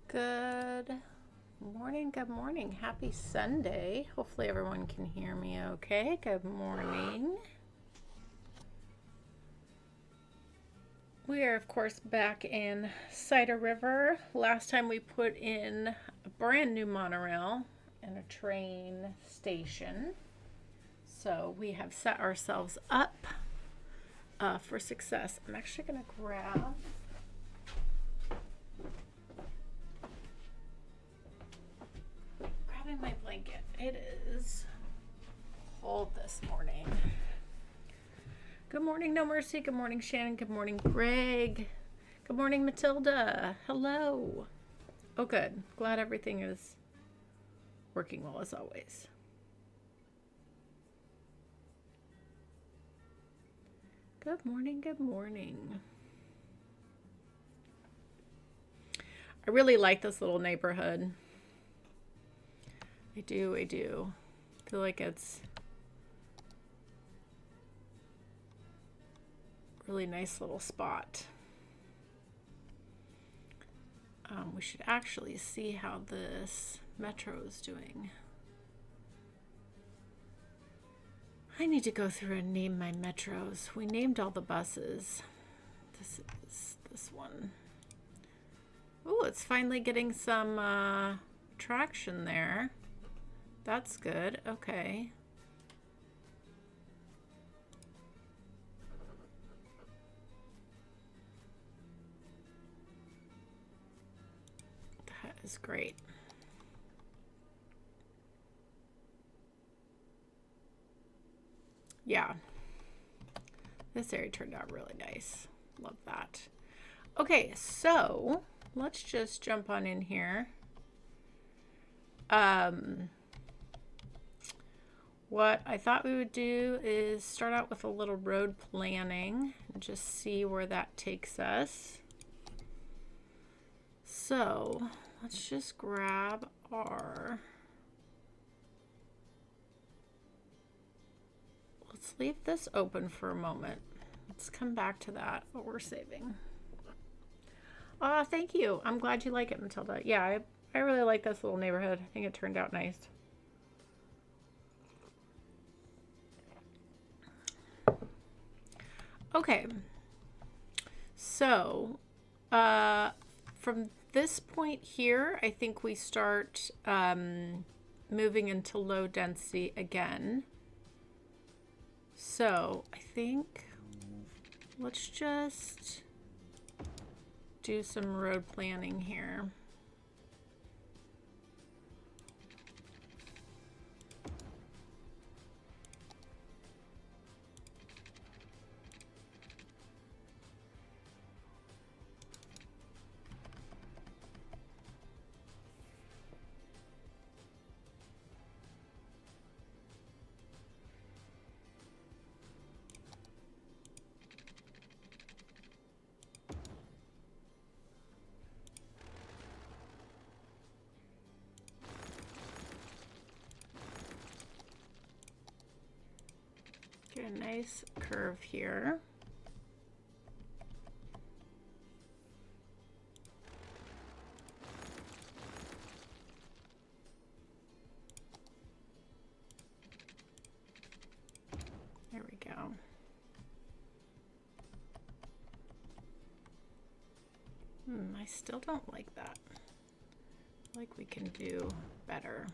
Good morning, good morning. Happy Sunday. Hopefully everyone can hear me okay. Good morning. We are, of course, back in Cider River. Last time we put in a brand new monorail and a train station. So we have set ourselves up for success. I'm actually going to grabbing my blanket. It is cold this morning. Good morning, No Mercy. Good morning, Shannon. Good morning, Greg. Good morning, Matilda. Hello. Oh, good. Glad everything is working well as always. Good morning, good morning. I really like this little neighborhood. I do. I feel like it's a really nice little spot. We should actually see how this metro is doing. I need to go through and name my metros. We named all the buses. This is this one. Oh, it's finally getting some traction there. That's good. Okay. That is great. Yeah. This area turned out really nice. Love that. Okay, so let's just jump on in here. What I thought we would do is start out with a little road planning and just see where that takes us. So let's just grab our... Let's leave this open for a moment. Let's come back to that, what we're saving. Thank you. I'm glad you like it, Matilda. Yeah, I really like this little neighborhood. I think it turned out nice. Okay. So, from this point here, I think we start moving into low density again. So, I think let's just do some road planning here. Get a nice curve here. There we go. I still don't like that. I feel like we can do better.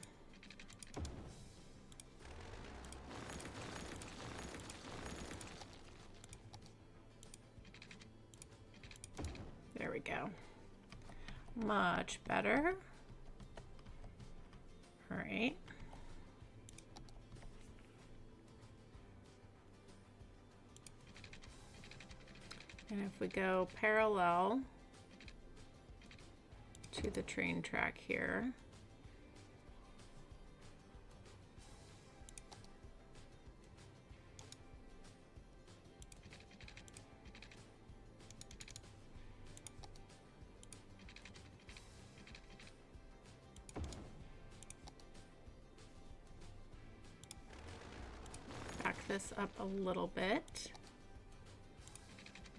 There we go. Much better. All right. And if we go parallel to the train track here, back this up a little bit.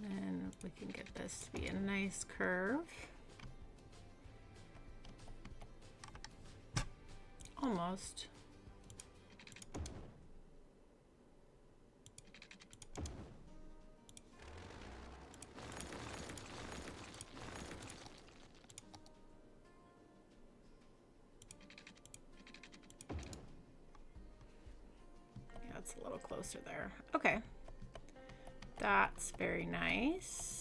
And we can get this to be a nice curve. Almost. Yeah, it's a little closer there. Okay. That's very nice.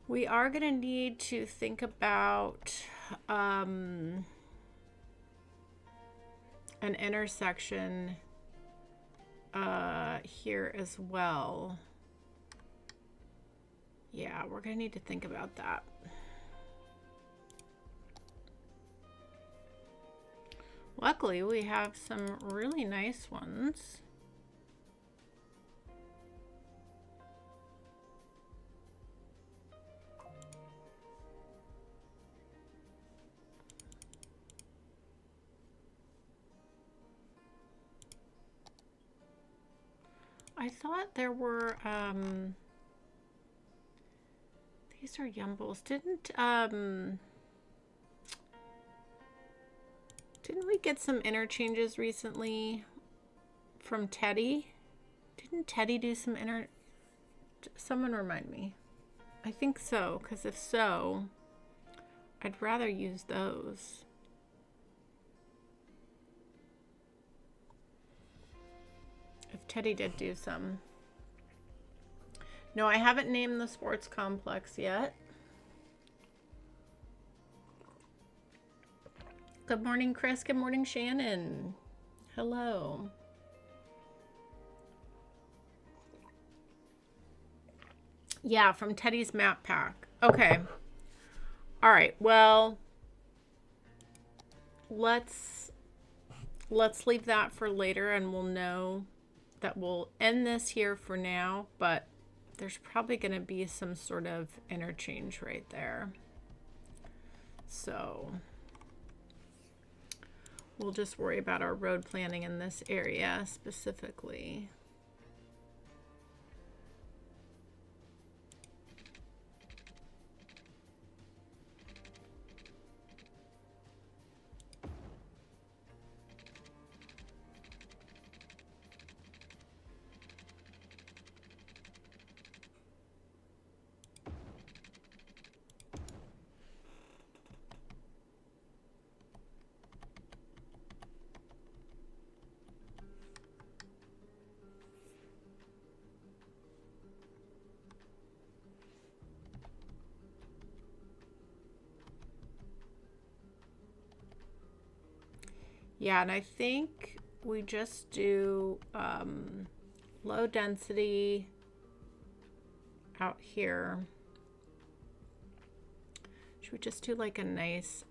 We are going to need to think about an intersection here as well. Yeah, we're going to need to think about that. Luckily, we have some really nice ones. I thought there were, these are Yumbles. Didn't we get some interchanges recently from Teddy? Didn't Teddy do some someone remind me. I think so, because if so, I'd rather use those. If Teddy did do some. No, I haven't named the sports complex yet. Good morning, Chris. Good morning, Shannon. Hello. Yeah, from Teddy's map pack. Okay. All right. Well, let's leave that for later, and we'll know that we'll end this here for now, but there's probably going to be some sort of interchange right there. So we'll just worry about our road planning in this area specifically. Yeah, and I think we just do low density out here. Should we just do like a nice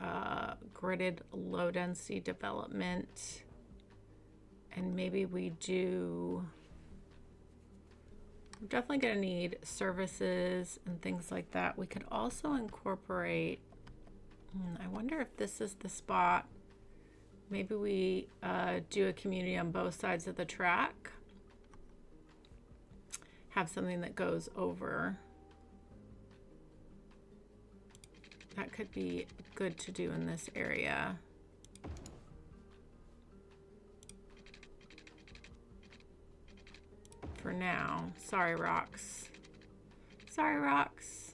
gridded low density development? And maybe we do, we're definitely going to need services and things like that. We could also incorporate, I wonder if this is the spot. Maybe we do a community on both sides of the track. Have something that goes over. That could be good to do in this area. For now. Sorry, Rocks. Sorry, Rocks.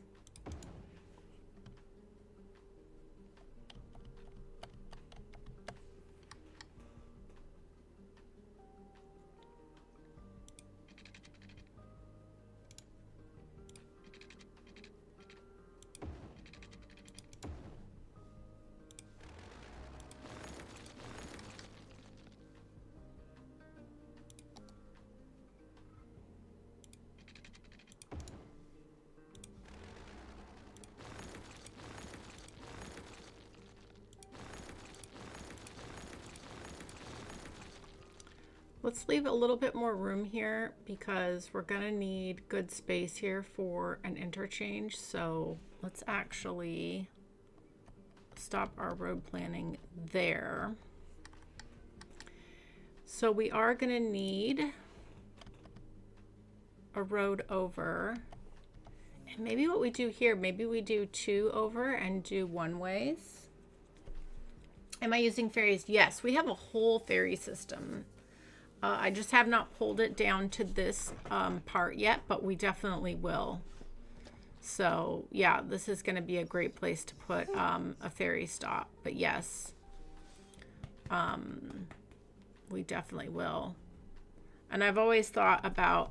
Let's leave a little bit more room here because we're gonna need good space here for an interchange. So let's actually stop our road planning there. So we are gonna need a road over. And maybe what we do here, maybe we do 2 over and do one ways. Am I using ferries? Yes, we have a whole ferry system. I just have not pulled it down to this part yet, but we definitely will. So yeah, this is going to be a great place to put a ferry stop. But yes, we definitely will. And I've always thought about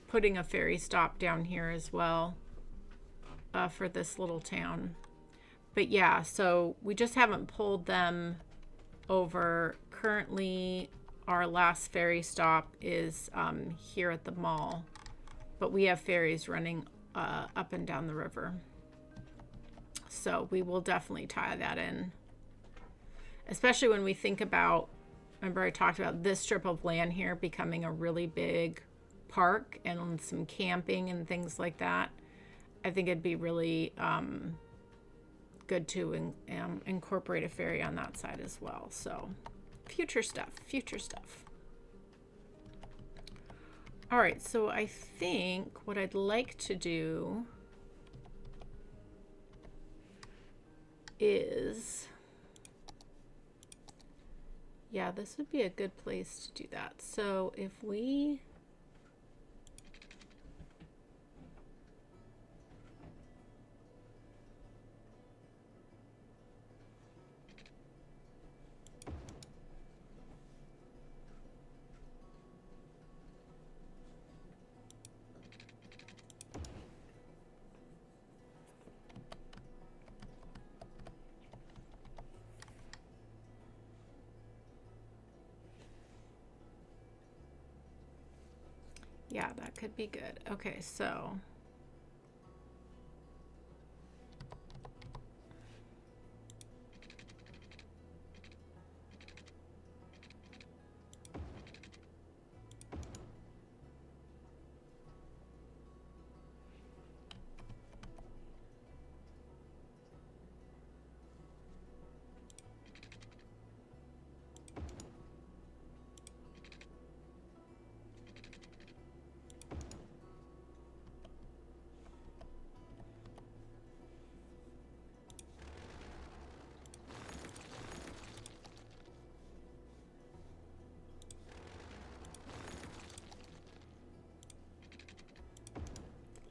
putting a ferry stop down here as well for this little town. But yeah, so we just haven't pulled them over. Currently, our last ferry stop is here at the mall, but we have ferries running up and down the river. So we will definitely tie that in, especially when we think about, remember I talked about this strip of land here becoming a really big park and some camping and things like that. I think it'd be really good to incorporate a ferry on that side as well. So future stuff, future stuff. All right, so I think what I'd like to do is, yeah, this would be a good place to do that. So if we yeah, that could be good. Okay, so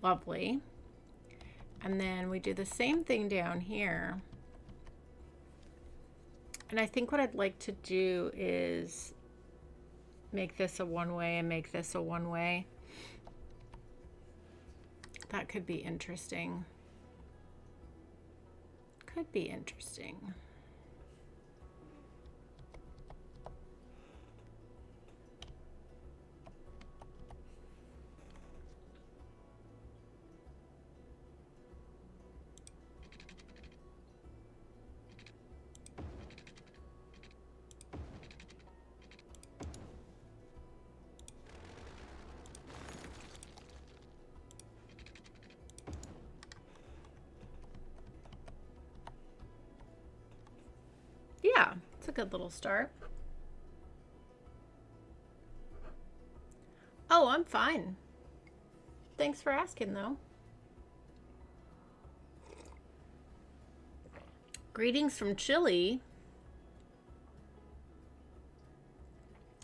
lovely. And then we do the same thing down here. And I think what I'd like to do is make this a one-way and make this a one-way. That could be interesting. Could be interesting. Yeah, it's a good little start. Oh, I'm fine. Thanks for asking, though. Greetings from Chile.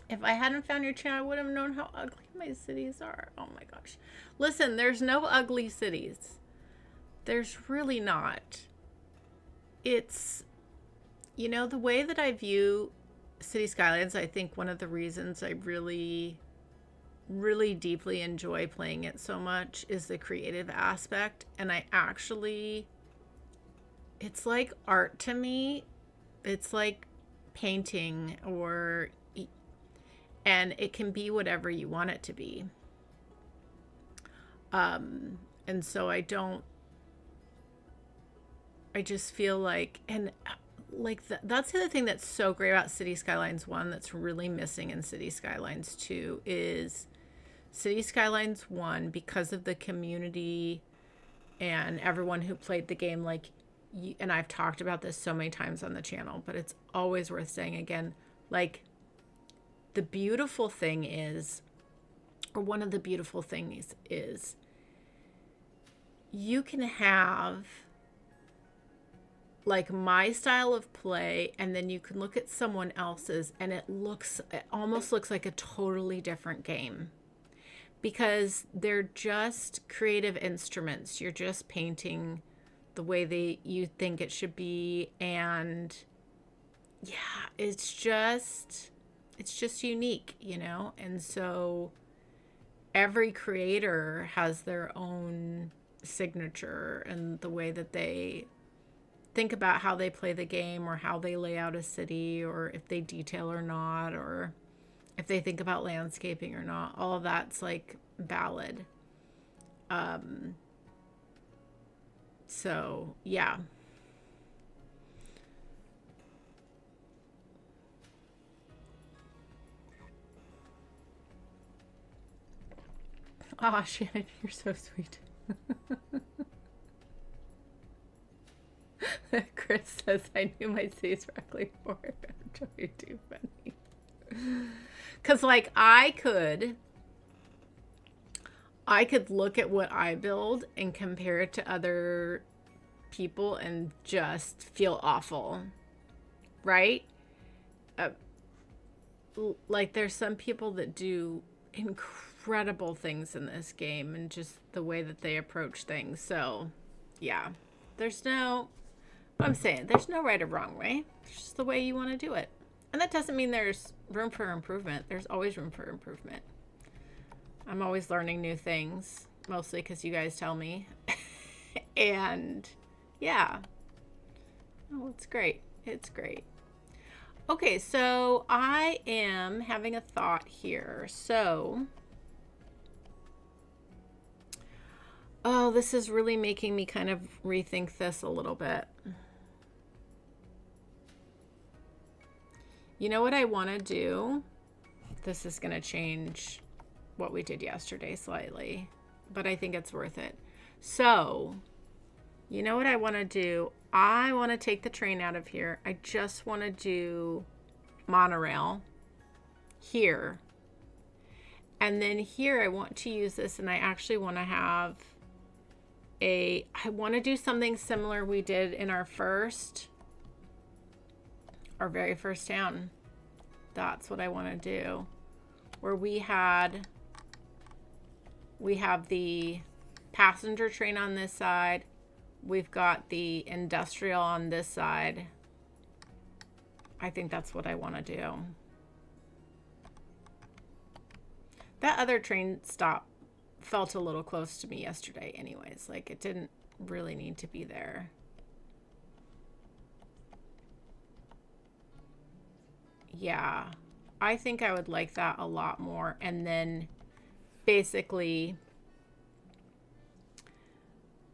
If I hadn't found your channel, I would have known how ugly my cities are. Oh my gosh. Listen, there's no ugly cities. There's really not. It's, you know, the way that I view City Skylines, I think one of the reasons I really deeply enjoy playing it so much is the creative aspect. And I actually, it's like art to me. It's like painting, and it can be whatever you want it to be. And so I just feel like, and that's the other thing that's so great about City Skylines 1 that's really missing in City Skylines 2 is City Skylines 1, because of the community and everyone who played the game, like, and I've talked about this so many times on the channel, but it's always worth saying again, like, the beautiful thing is, or one of the beautiful things is, you can have like my style of play, and then you can look at someone else's and it almost looks like a totally different game, because they're just creative instruments. You're just painting the way you think it should be, and yeah, it's just unique, you know? And so every creator has their own signature and the way that they think about how they play the game, or how they lay out a city, or if they detail or not, or if they think about landscaping or not. All of that's like valid. So yeah. Ah, Shannon, you're so sweet. Chris says, I knew my face correctly for it. You're too funny. Because, like, I could look at what I build and compare it to other people and just feel awful, right? Like, there's some people that do incredible things in this game, and just the way that they approach things. So, yeah, I'm saying there's no right or wrong way. It's just the way you want to do it. And that doesn't mean there's room for improvement. There's always room for improvement. I'm always learning new things, mostly because you guys tell me. And yeah. Oh, it's great. It's great. Okay, so I am having a thought here. So, oh, this is really making me kind of rethink this a little bit. You know what I want to do? This is going to change what we did yesterday slightly, but I think it's worth it. So, you know what I want to do? I want to take the train out of here. I just want to do monorail here. And then here I want to use this, and I actually want to have I want to do something similar we did in our very first town. That's what I want to do. Where we have the passenger train on this side. We've got the industrial on this side. I think that's what I want to do. That other train stop felt a little close to me yesterday anyways. Like, it didn't really need to be there. Yeah, I think I would like that a lot more. And then basically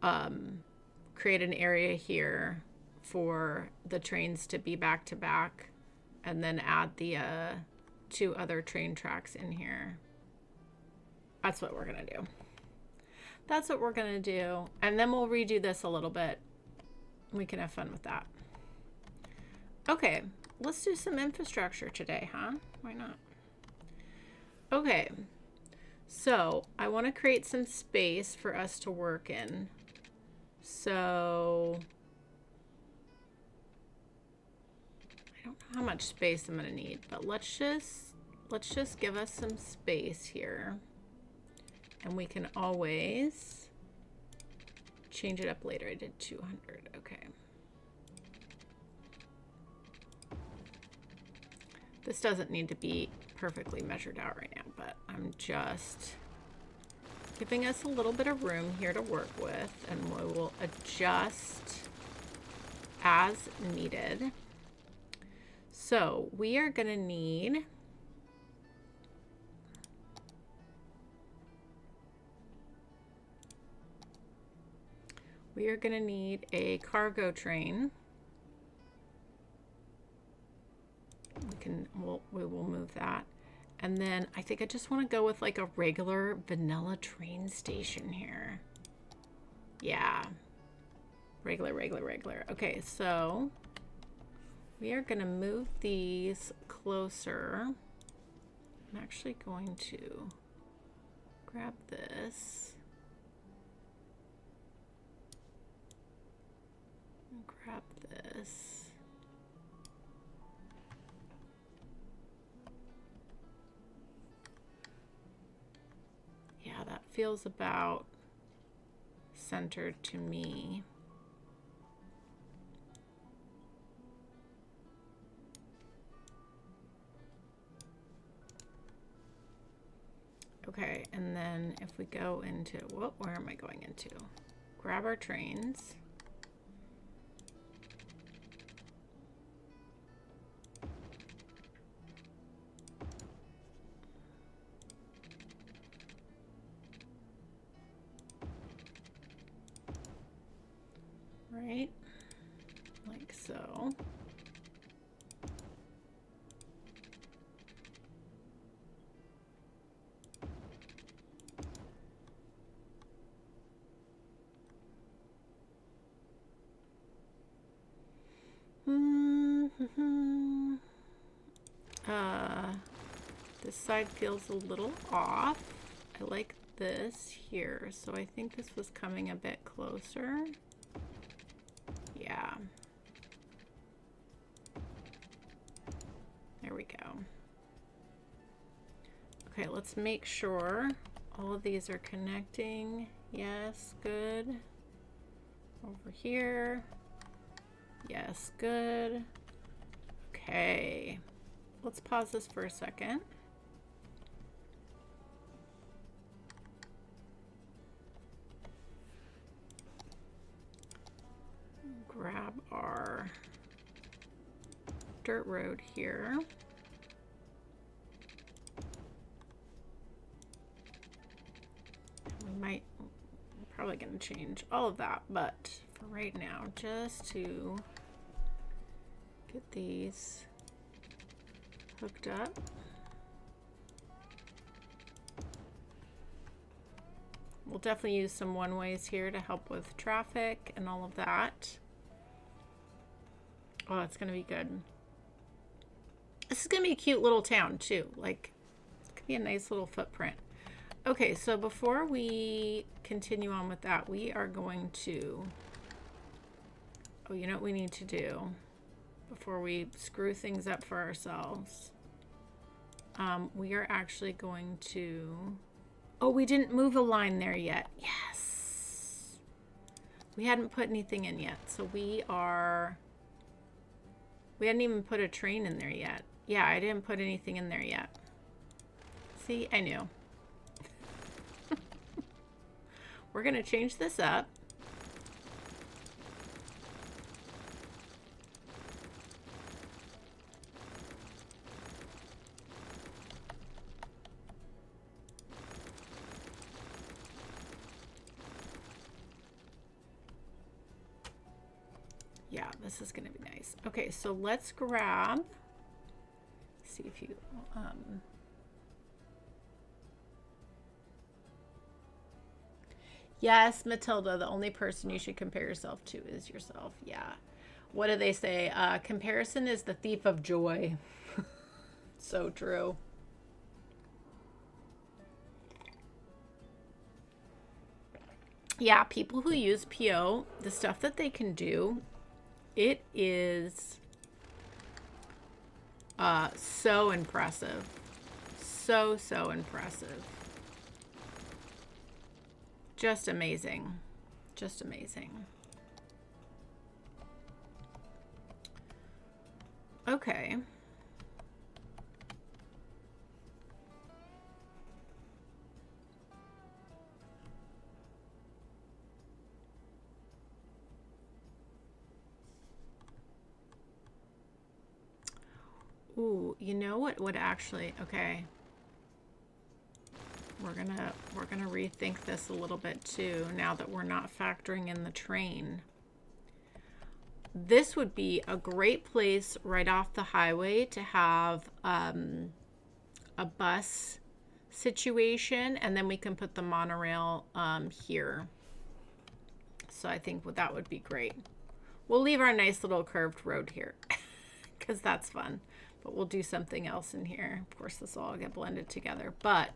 create an area here for the trains to be back to back, and then add the 2 other train tracks in here. That's what we're gonna do. That's what we're gonna do. And then we'll redo this a little bit. We can have fun with that. Okay, let's do some infrastructure today, huh? Why not? Okay, so I want to create some space for us to work in. So I don't know how much space I'm going to need, but let's just give us some space here. And we can always change it up later. I did 200. Okay. This doesn't need to be perfectly measured out right now, but I'm just giving us a little bit of room here to work with, and we will adjust as needed. So we are going to need a cargo train. we will move that. And then I think I just want to go with like a regular vanilla train station here. Yeah. Regular. Okay, so we are going to move these closer. I'm actually going to grab this. Grab this. Yeah, that feels about centered to me. Okay, and then if we go into, where am I going into? Grab our trains. Right, like so. This side feels a little off. I like this here, so I think this was coming a bit closer. Yeah. There we go. Okay, let's make sure all of these are connecting. Yes, good. Over here. Yes, good. Okay. Let's pause this for a second. Grab our dirt road here. We're probably going to change all of that, but for right now, just to get these hooked up. We'll definitely use some one-ways here to help with traffic and all of that. Oh, it's going to be good. This is going to be a cute little town too. Like, it's going to be a nice little footprint. Okay, so before we continue on with that, we are going to, oh, you know what we need to do before we screw things up for ourselves? We are actually going to, oh, we didn't move a line there yet. Yes. We hadn't put anything in yet. So we hadn't even put a train in there yet. Yeah, I didn't put anything in there yet. See, I knew. We're going to change this up. Yeah, this is going to be nice. Okay, so let's grab, see if you, yes, Matilda, the only person you should compare yourself to is yourself. Yeah. What do they say? Comparison is the thief of joy. So true. Yeah, people who use PO, the stuff that they can do, it is so impressive. So impressive. Just amazing. Just amazing. Okay. Ooh, you know what would actually, okay. We're gonna rethink this a little bit too, now that we're not factoring in the train. this would be a great place right off the highway to have a bus situation, and then we can put the monorail here. So I think that would be great. We'll leave our nice little curved road here because that's fun, but we'll do something else in here. Of course, this will all get blended together, but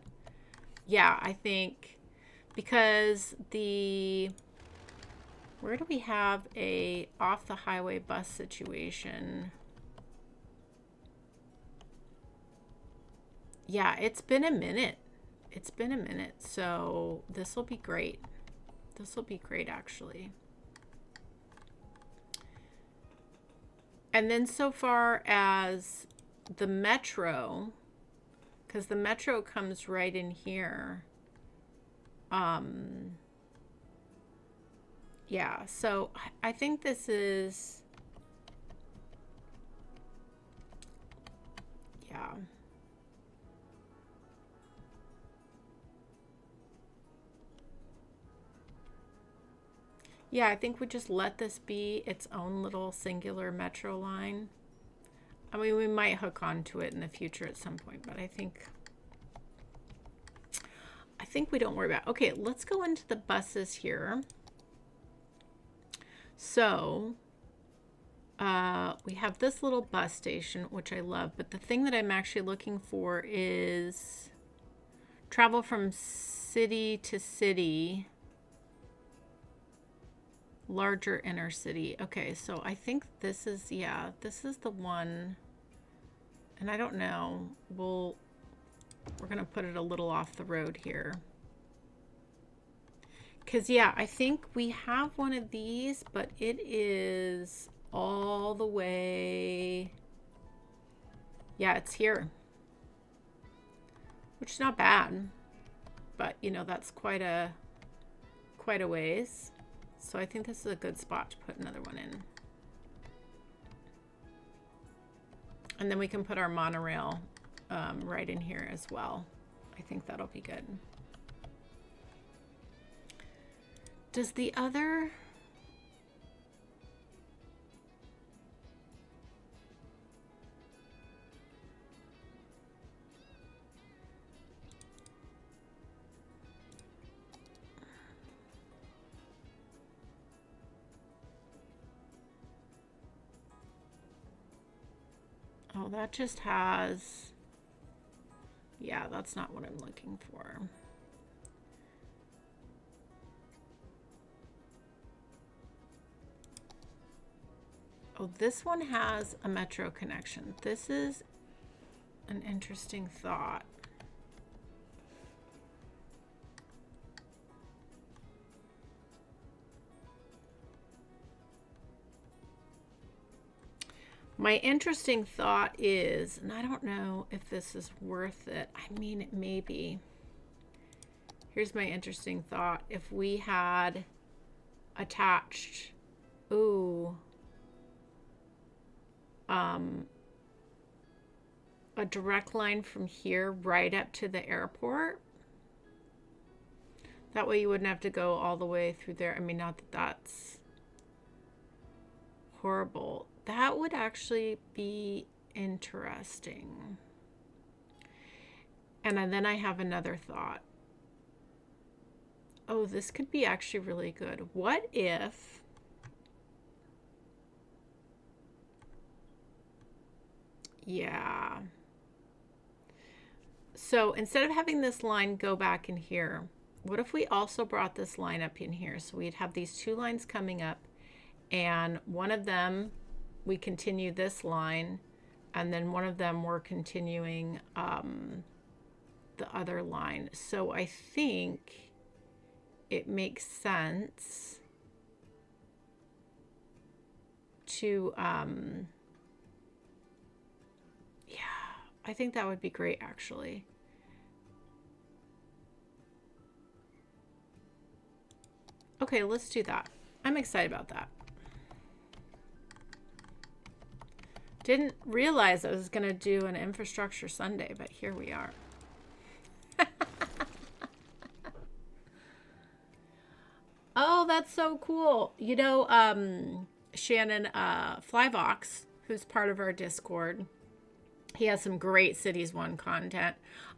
yeah, I think because where do we have a off the highway bus situation? Yeah, it's been a minute. It's been a minute, so this will be great. This will be great, actually. And then so far as the metro, because the metro comes right in here. Yeah, so I think this is, yeah. Yeah, I think we just let this be its own little singular metro line. I mean, we might hook onto it in the future at some point, but I think we don't worry about it. Okay, let's go into the buses here. So we have this little bus station, which I love, but the thing that I'm actually looking for is travel from city to city. Larger inner city. Okay, so I think this is, yeah, this is the one. And I don't know. We're going to put it a little off the road here. Because, yeah, I think we have one of these, but it is all the way. Yeah, it's here. Which is not bad. But, you know, that's quite a ways. So I think this is a good spot to put another one in. And then we can put our monorail right in here as well. I think that'll be good. Does the other... Oh, that just has... Yeah, that's not what I'm looking for. Oh, this one has a metro connection. This is an interesting thought. My interesting thought is, and I don't know if this is worth it. I mean, it may be. Here's my interesting thought. If we had attached, a direct line from here right up to the airport. That way you wouldn't have to go all the way through there. I mean, not that that's horrible. That would actually be interesting. And then I have another thought. Oh, this could be actually really good. What if yeah. So instead of having this line go back in here, what if we also brought this line up in here? So we'd have these two lines coming up, and one of them we continue this line, and then one of them we're continuing the other line. So I think it makes sense to yeah, I think that would be great, actually. Okay, let's do that. I'm excited about that. Didn't realize I was going to do an infrastructure Sunday, but here we are. Oh, that's so cool. You know, Shannon Flyvox, who's part of our Discord. He has some great Cities One content.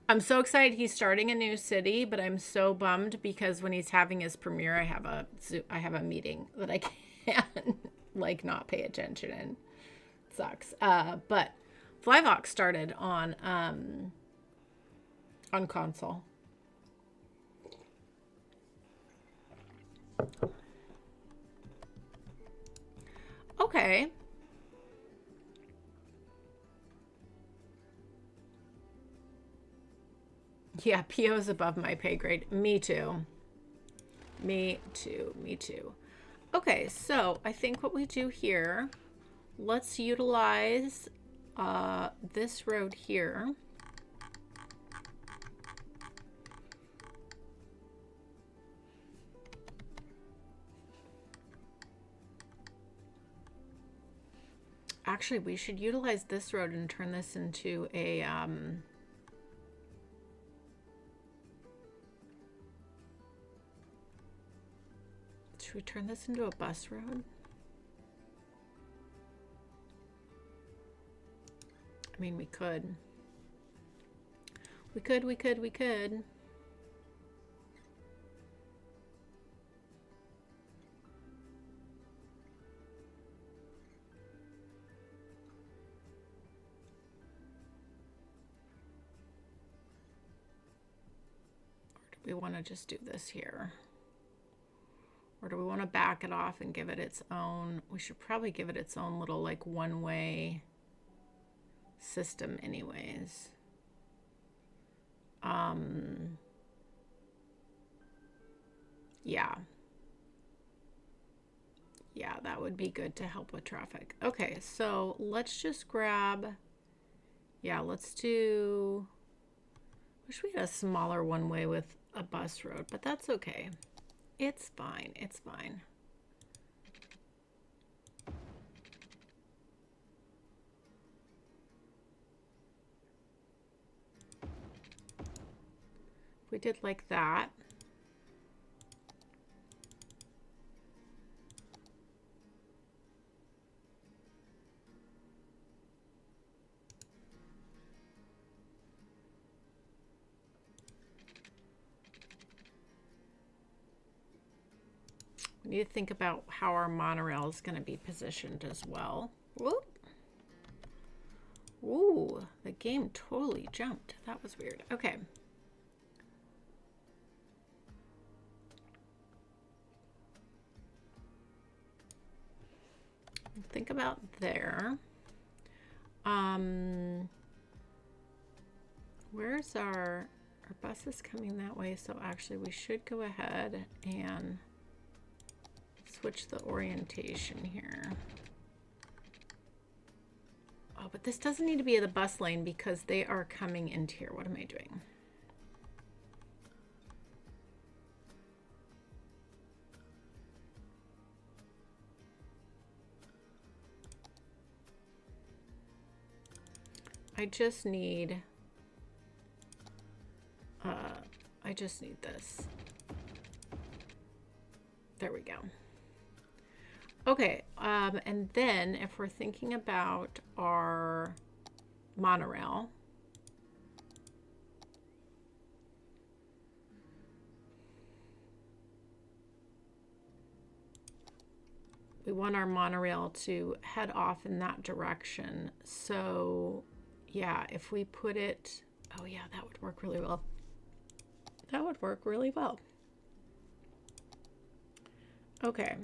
I'm so excited he's starting a new city, but I'm so bummed because when he's having his premiere, I have a meeting that I can't like not pay attention in. It sucks. But Flyvox started on console. Okay. Yeah, PO's above my pay grade. Me too. Me too. Me too. Okay, so I think what we do here, let's utilize this road here. Actually, we should utilize this road and turn this into a should we turn this into a bus road? I mean, we could. We could. We want to just do this here, or do we want to back it off and give it its own? We should probably give it its own little like one-way system anyways. Yeah, that would be good to help with traffic. Okay, so let's just grab, yeah, let's do, wish we had a smaller one-way with a bus road, but that's okay. It's fine. It's fine. We did like that. We need to think about how our monorail is going to be positioned as well. Whoop. Ooh, the game totally jumped. That was weird. Okay. Think about there. Where's our bus is coming that way, so actually we should go ahead and switch the orientation here. Oh, but this doesn't need to be the bus lane because they are coming into here. What am I doing? I just need this. There we go. Okay, and then if we're thinking about our monorail, we want our monorail to head off in that direction. So yeah, if we put it, oh yeah, that would work really well. That would work really well. Okay.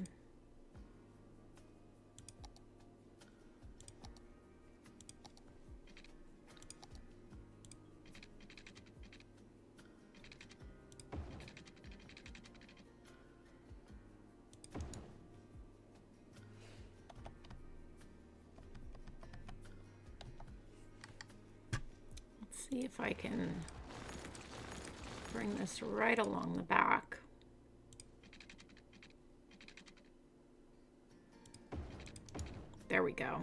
Let's see if I can bring this right along the back. There we go.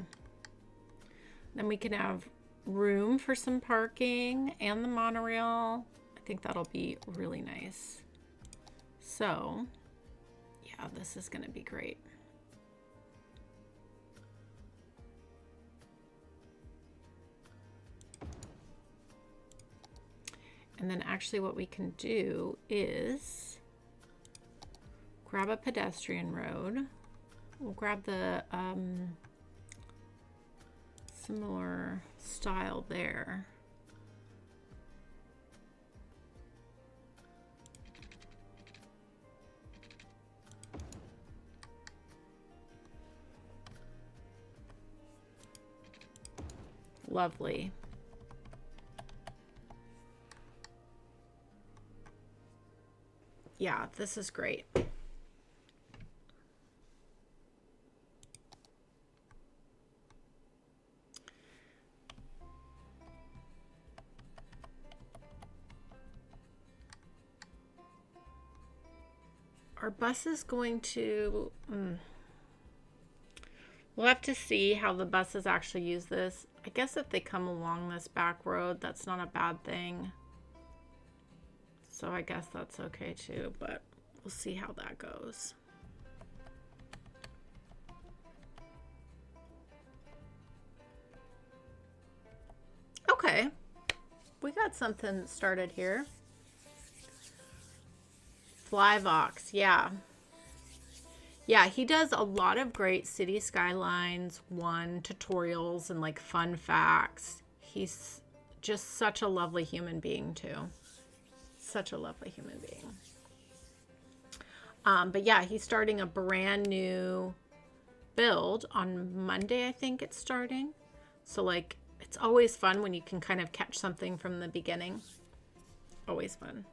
Then we can have room for some parking and the monorail. I think that'll be really nice. So, yeah, this is going to be great. And then actually what we can do is grab a pedestrian road. We'll grab the similar style there. Lovely. Yeah, this is great. Our bus is going to... We'll have to see how the buses actually use this. I guess if they come along this back road, that's not a bad thing. So I guess that's okay too, but we'll see how that goes. Okay, we got something started here. Flyvox, yeah. Yeah, he does a lot of great City Skylines One tutorials and like fun facts. He's just such a lovely human being too. Such a lovely human being. But yeah, he's starting a brand new build on Monday, I think it's starting. So like, it's always fun when you can kind of catch something from the beginning. Always fun.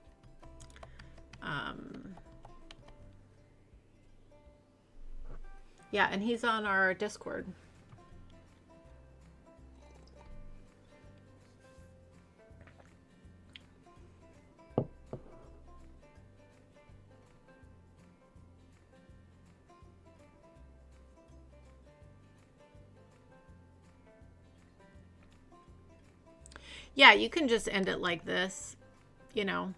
Yeah, and he's on our Discord. Yeah, you can just end it like this, you know.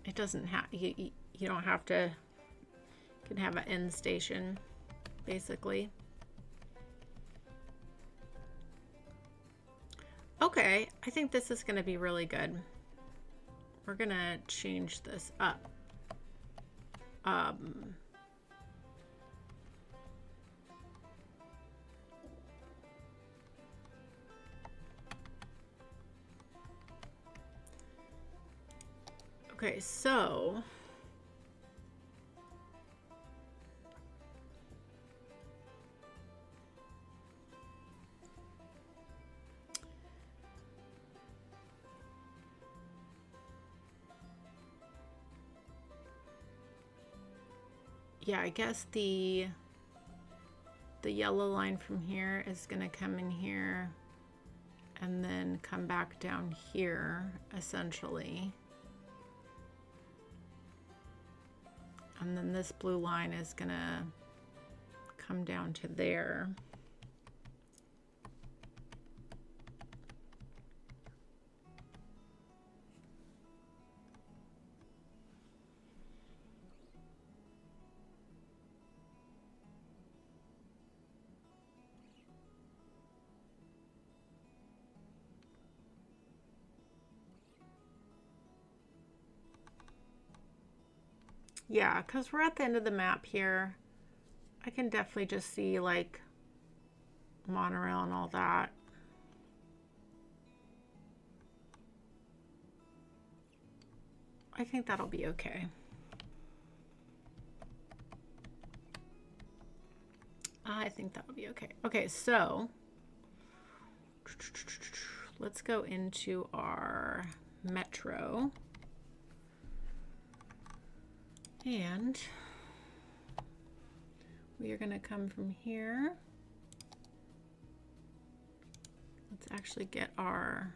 It doesn't have, you don't have to, you can have an end station, basically. Okay, I think this is going to be really good. We're going to change this up. Okay, so yeah, I guess the yellow line from here is going to come in here and then come back down here, essentially. And then this blue line is going to come down to there. Yeah, because we're at the end of the map here. I can definitely just see like monorail and all that. I think that'll be okay. I think that'll be okay. Okay, so let's go into our metro. And we are going to come from here. Let's actually get our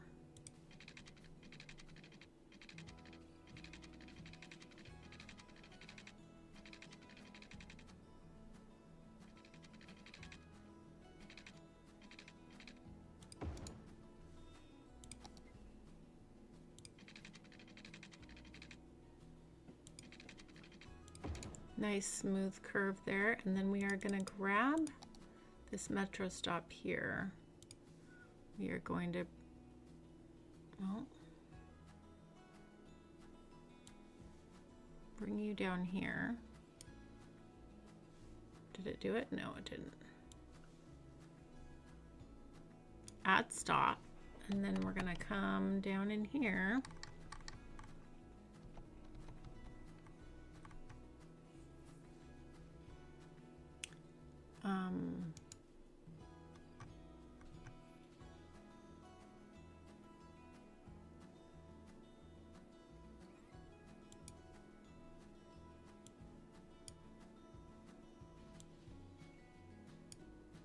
nice smooth curve there, and then we are going to grab this metro stop here. We are going to, well, bring you down here. Did it do it? No, it didn't. Add stop, and then we're gonna come down in here.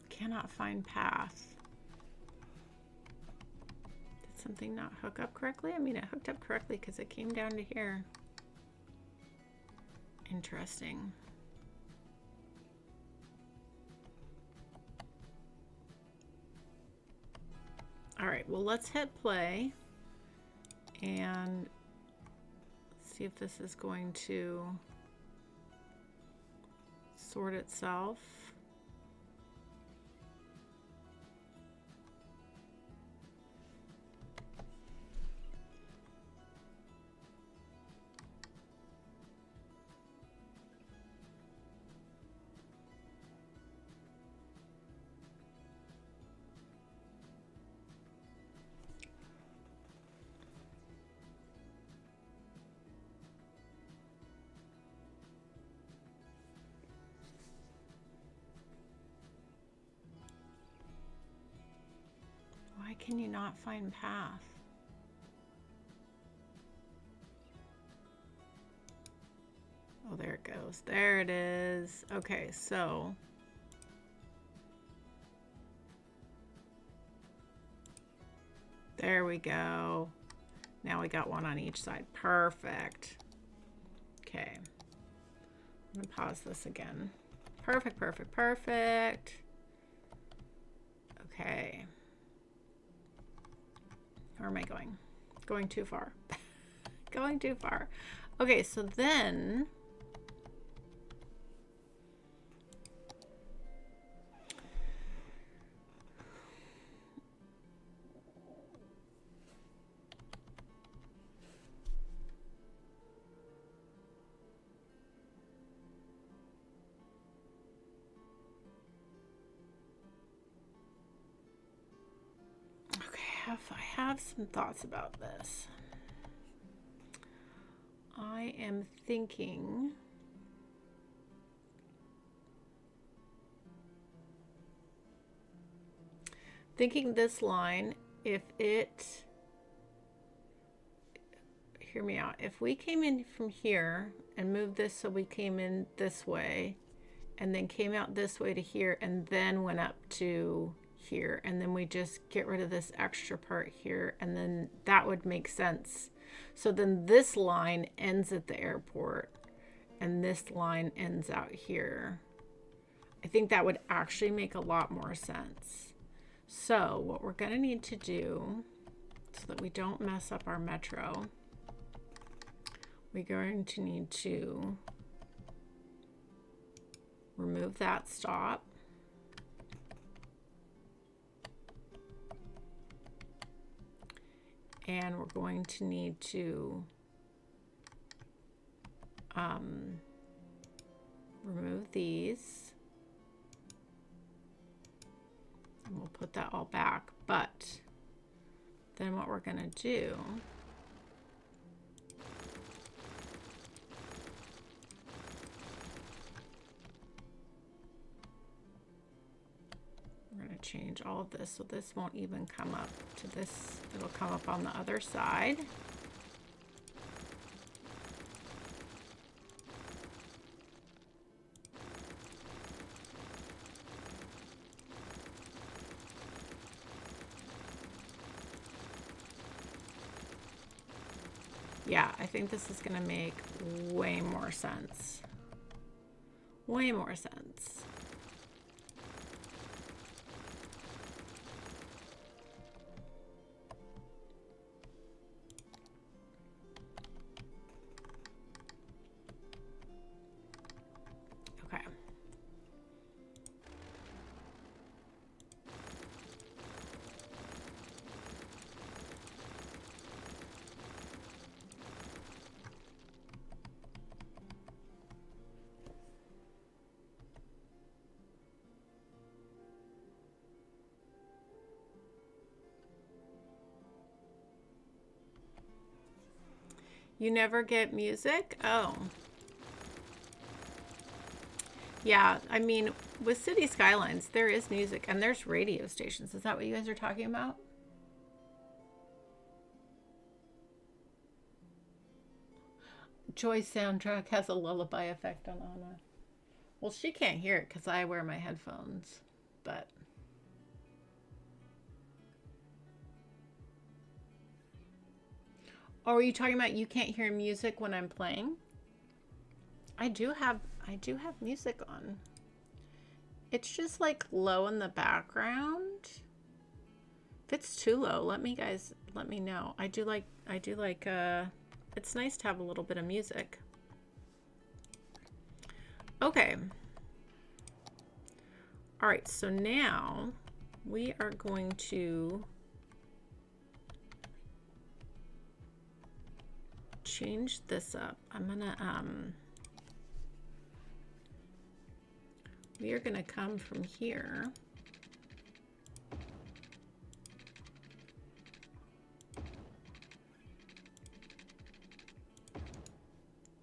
Cannot find path. Did something not hook up correctly? I mean, it hooked up correctly because it came down to here. Interesting. All right, well, let's hit play and see if this is going to sort itself. Why can you not find path? Oh, there it goes. There it is. Okay, so there we go. Now we got one on each side. Perfect. Okay. I'm gonna pause this again. Perfect, perfect, perfect. Okay. Where am I going? Going too far. Going too far. Okay, so then I have some thoughts about this. I am thinking this line, if it, hear me out, if we came in from here and moved this so we came in this way and then came out this way to here and then went up to here, and then we just get rid of this extra part here, and then that would make sense. So then this line ends at the airport and this line ends out here. I think that would actually make a lot more sense. So what we're going to need to do so that we don't mess up our metro, we're going to need to remove that stop. And we're going to need to remove these. And we'll put that all back. But then what we're going to do change all of this so this won't even come up to this, it'll come up on the other side. Yeah, I think this is going to make way more sense. Way more sense. You never get music? Oh. Yeah, I mean, with City Skylines, there is music and there's radio stations. Is that what you guys are talking about? Joy's soundtrack has a lullaby effect on Anna. Well, she can't hear it because I wear my headphones, but... Oh, are you talking about you can't hear music when I'm playing? I do have music on. It's just like low in the background. If it's too low, let me know. I do like it's nice to have a little bit of music. Okay. All right, so now we are going to change this up. I'm gonna we are gonna come from here.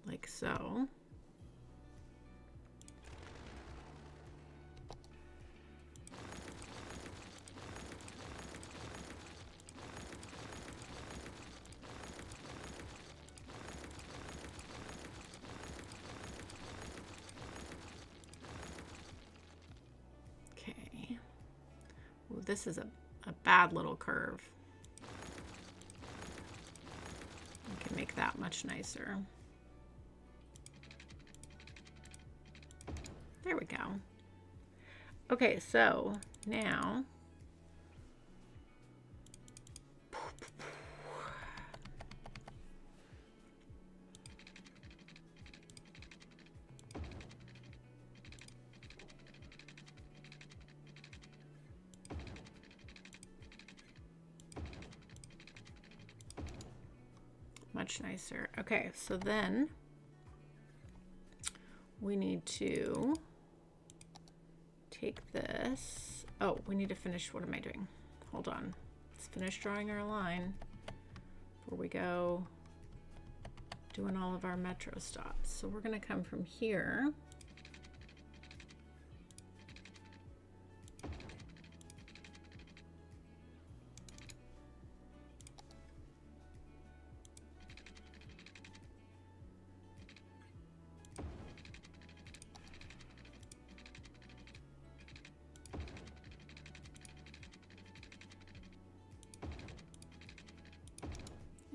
Like so. Okay. Ooh, this is a bad little curve. I can make that much nicer. There we go. Okay, so now much nicer. Okay, so then we need to take this. Oh, we need to finish. What am I doing? Hold on. Let's finish drawing our line before we go doing all of our metro stops. So we're going to come from here.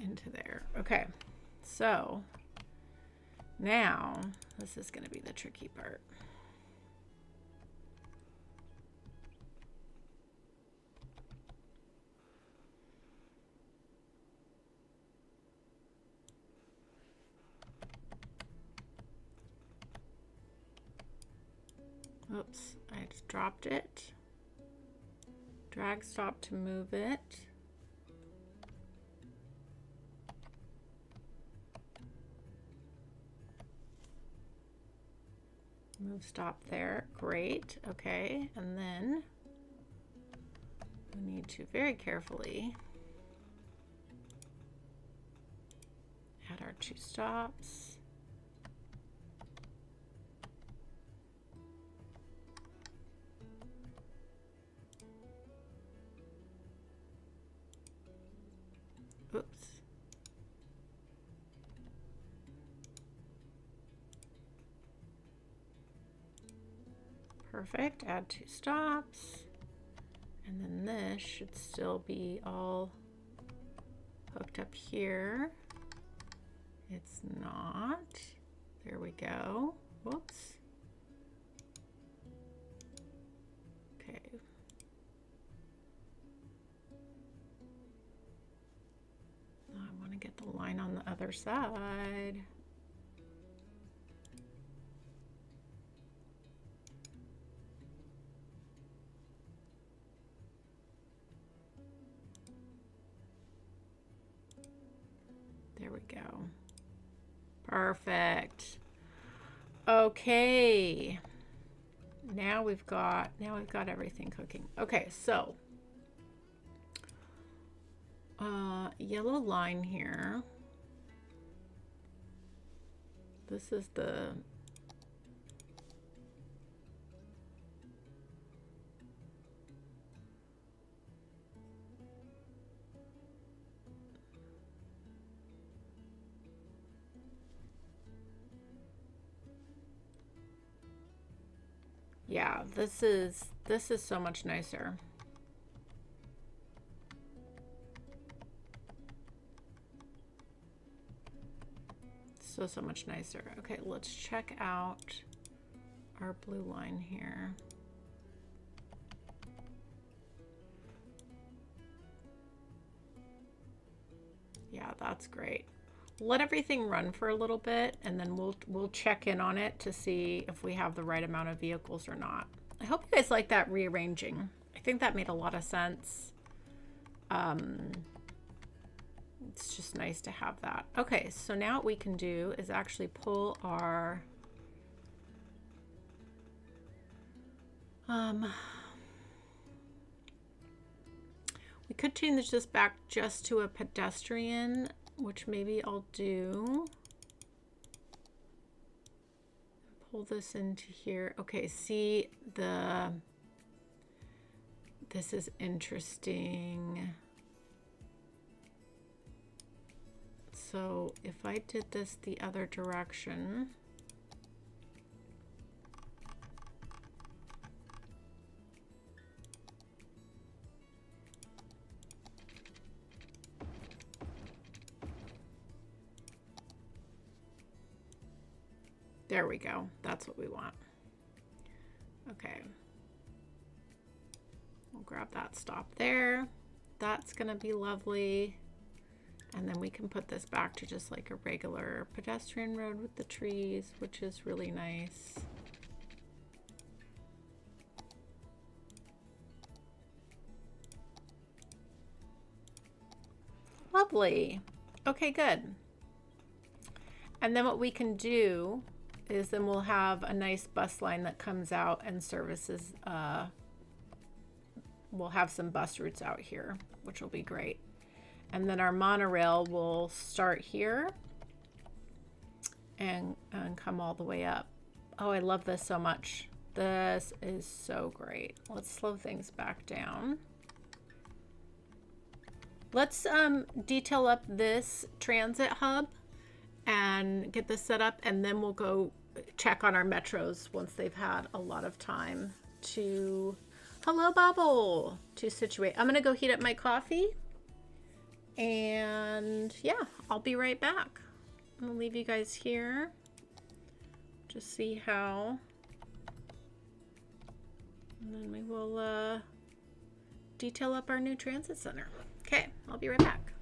Into there. Okay, so now this is going to be the tricky part. Oops, I just dropped it. Drag stop to move it. Move stop there. Great. Okay. And then we need to very carefully add our two stops. Oops. Perfect. Add two stops. And then this should still be all hooked up here. It's not. There we go. Whoops. Okay. Now I want to get the line on the other side. There we go. Perfect. Okay. Now we've got everything cooking. Okay, so yellow line here. This is the... Yeah, this is so much nicer. So much nicer. Okay, let's check out our blue line here. Yeah, that's great. Let everything run for a little bit, and then we'll check in on it to see if we have the right amount of vehicles or not. I hope you guys like that rearranging. I think that made a lot of sense. It's just nice to have that. Okay, so now what we can do is actually pull our we could change this back just to a pedestrian, which maybe I'll do. Pull this into here. Okay, see this is interesting. So if I did this the other direction, there we go. That's what we want. Okay. We'll grab that stop there. That's gonna be lovely. And then we can put this back to just like a regular pedestrian road with the trees, which is really nice. Lovely. Okay, good. And then what we can do is then we'll have a nice bus line that comes out and services, we'll have some bus routes out here, which will be great. And then our monorail will start here and come all the way up. Oh, I love this so much. This is so great. Let's slow things back down. Let's detail up this transit hub and get this set up, and then we'll go check on our metros once they've had a lot of time to, hello Bobble, to situate. I'm gonna go heat up my coffee. And yeah, I'll be right back. I'm gonna leave you guys here. Just see how. And then we will detail up our new transit center. Okay, I'll be right back.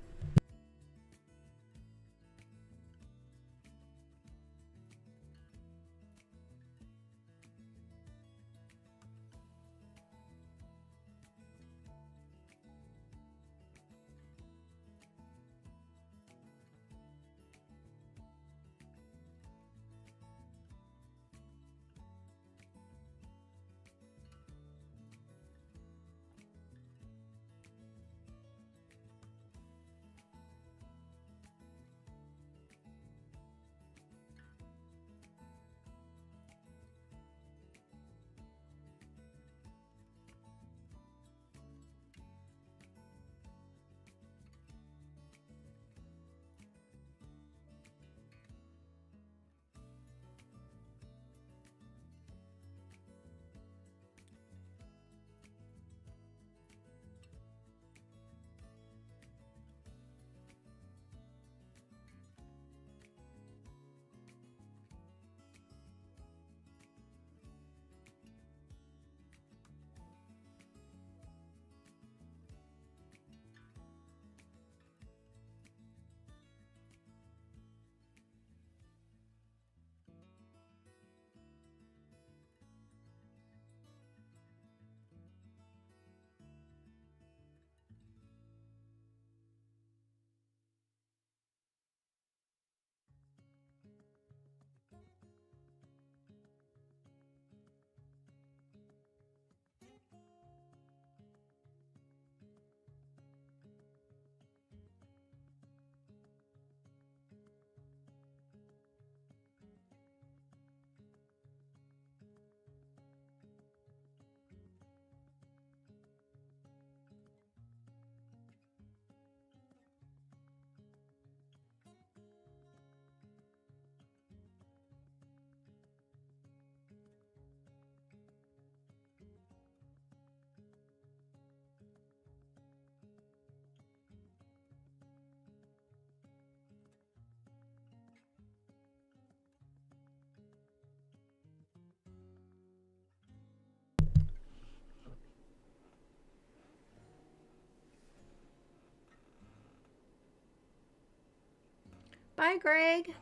Bye, Greg.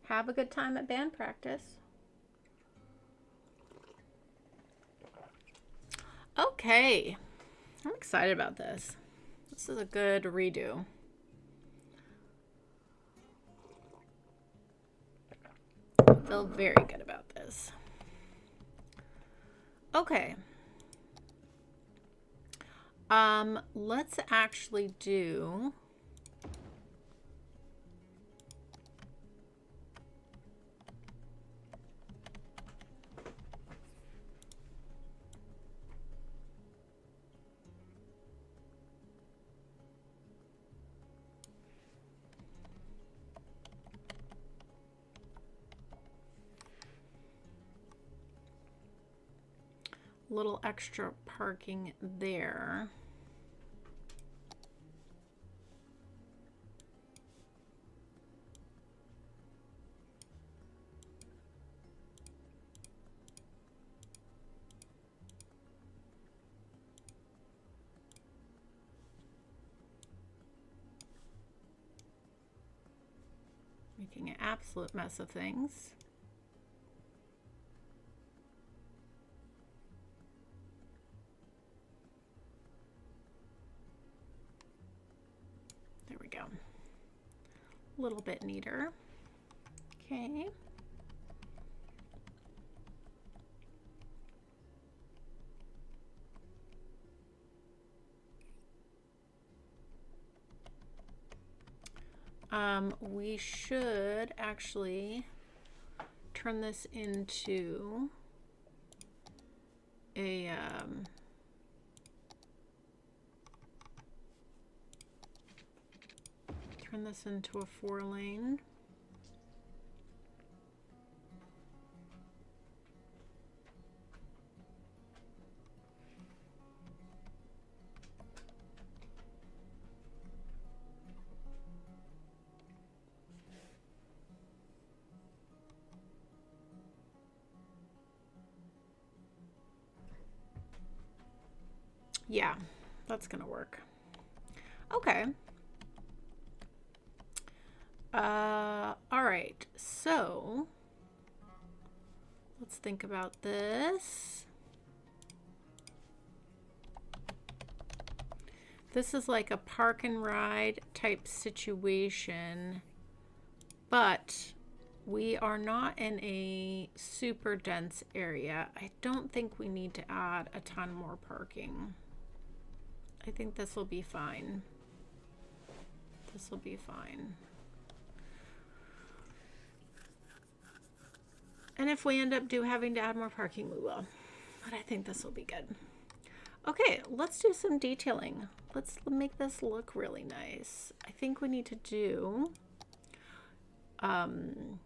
Have a good time at band practice. Okay. I'm excited about this. This is a good redo. I feel very good about this. Okay. Let's actually do a little extra parking there. Making an absolute mess of things. There we go. A little bit neater. Okay. We should actually turn this into a turn this into a 4-lane. Yeah, that's gonna work. Okay. All right, so let's think about this. This is like a park and ride type situation, but we are not in a super dense area. I don't think we need to add a ton more parking. I think this will be fine. This will be fine. And if we end up having to add more parking, we will. But I think this will be good. Okay, let's do some detailing. Let's make this look really nice. I think we need to do, you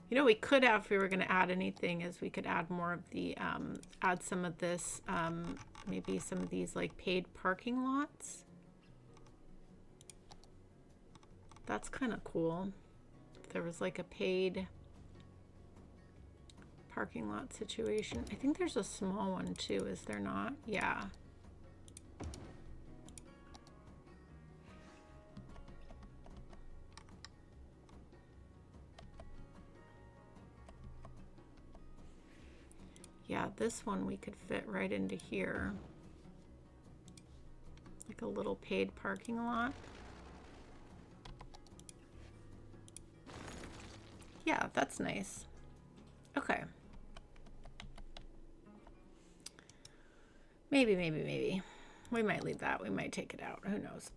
know, we could have, if we were going to add anything, is we could add more of the, add some of this, maybe some of these like paid parking lots. That's kind of cool. If there was like a paid parking lot situation. I think there's a small one too, is there not? Yeah. Yeah, this one we could fit right into here. Like a little paid parking lot. Yeah, that's nice. Okay. Maybe. We might leave that. We might take it out. Who knows?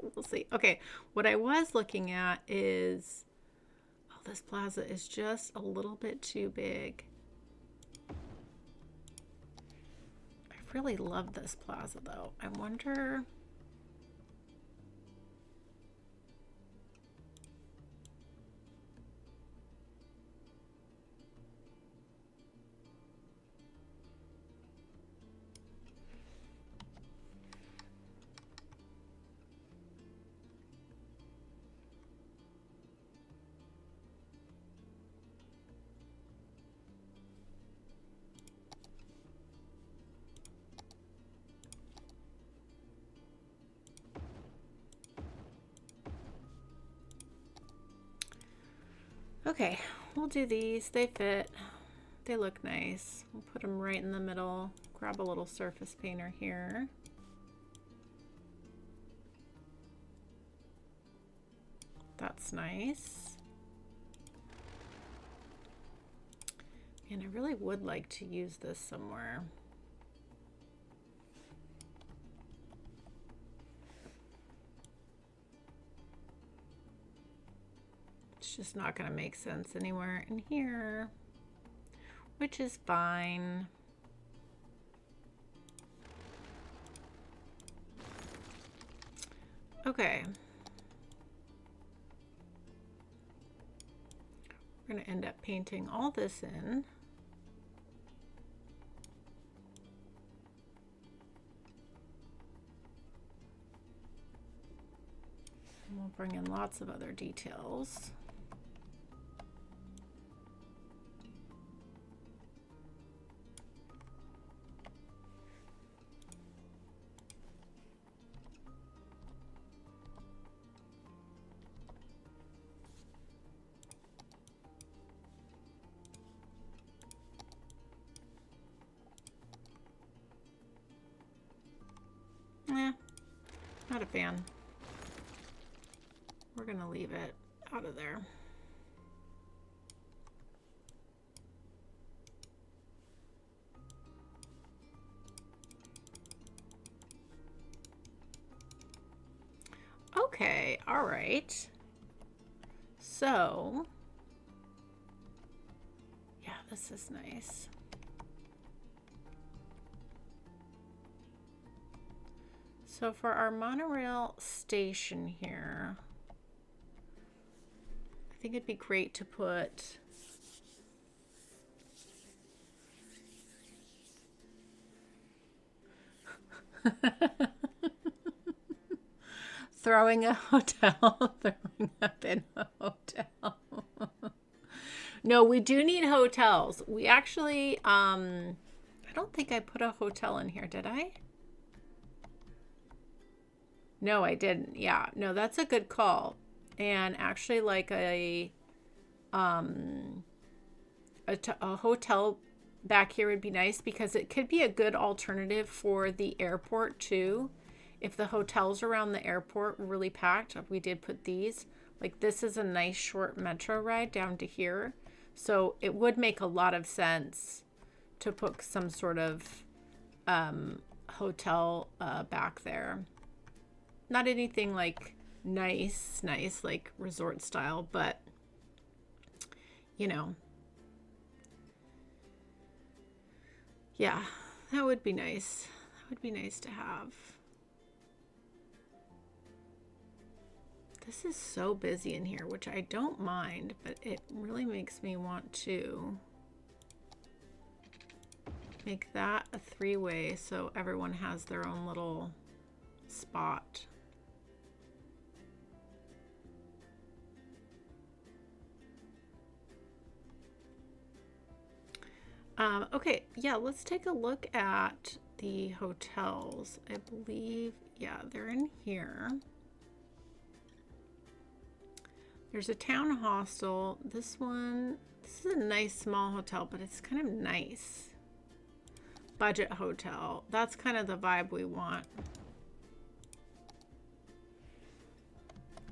We'll see. Okay, what I was looking at is, oh, this plaza is just a little bit too big. I really love this plaza though. I wonder. Okay, we'll do these. They fit. They look nice. We'll put them right in the middle. Grab a little surface painter here. That's nice. And I really would like to use this somewhere. It's just not going to make sense anywhere in here, which is fine. Okay. We're going to end up painting all this in. And we'll bring in lots of other details. Not a fan. We're gonna leave it out of there. Okay, all right. So, yeah, this is nice. So for our monorail station here, I think it'd be great to put throwing a hotel, throwing up in a hotel. No, we do need hotels. We actually, I don't think I put a hotel in here, did I? No, I didn't. Yeah, no, that's a good call. And actually, like a hotel back here would be nice because it could be a good alternative for the airport too. If the hotels around the airport were really packed, we did put these. Like this is a nice short metro ride down to here. So it would make a lot of sense to put some sort of hotel back there. Not anything like nice like resort style, but you know, yeah, that would be nice. That would be nice to have. This is so busy in here, which I don't mind, but it really makes me want to make that a three-way so everyone has their own little spot. Okay, yeah, let's take a look at the hotels. I believe, yeah, they're in here. There's a town hostel. This one, this is a nice small hotel, but it's kind of nice. Budget hotel. That's kind of the vibe we want.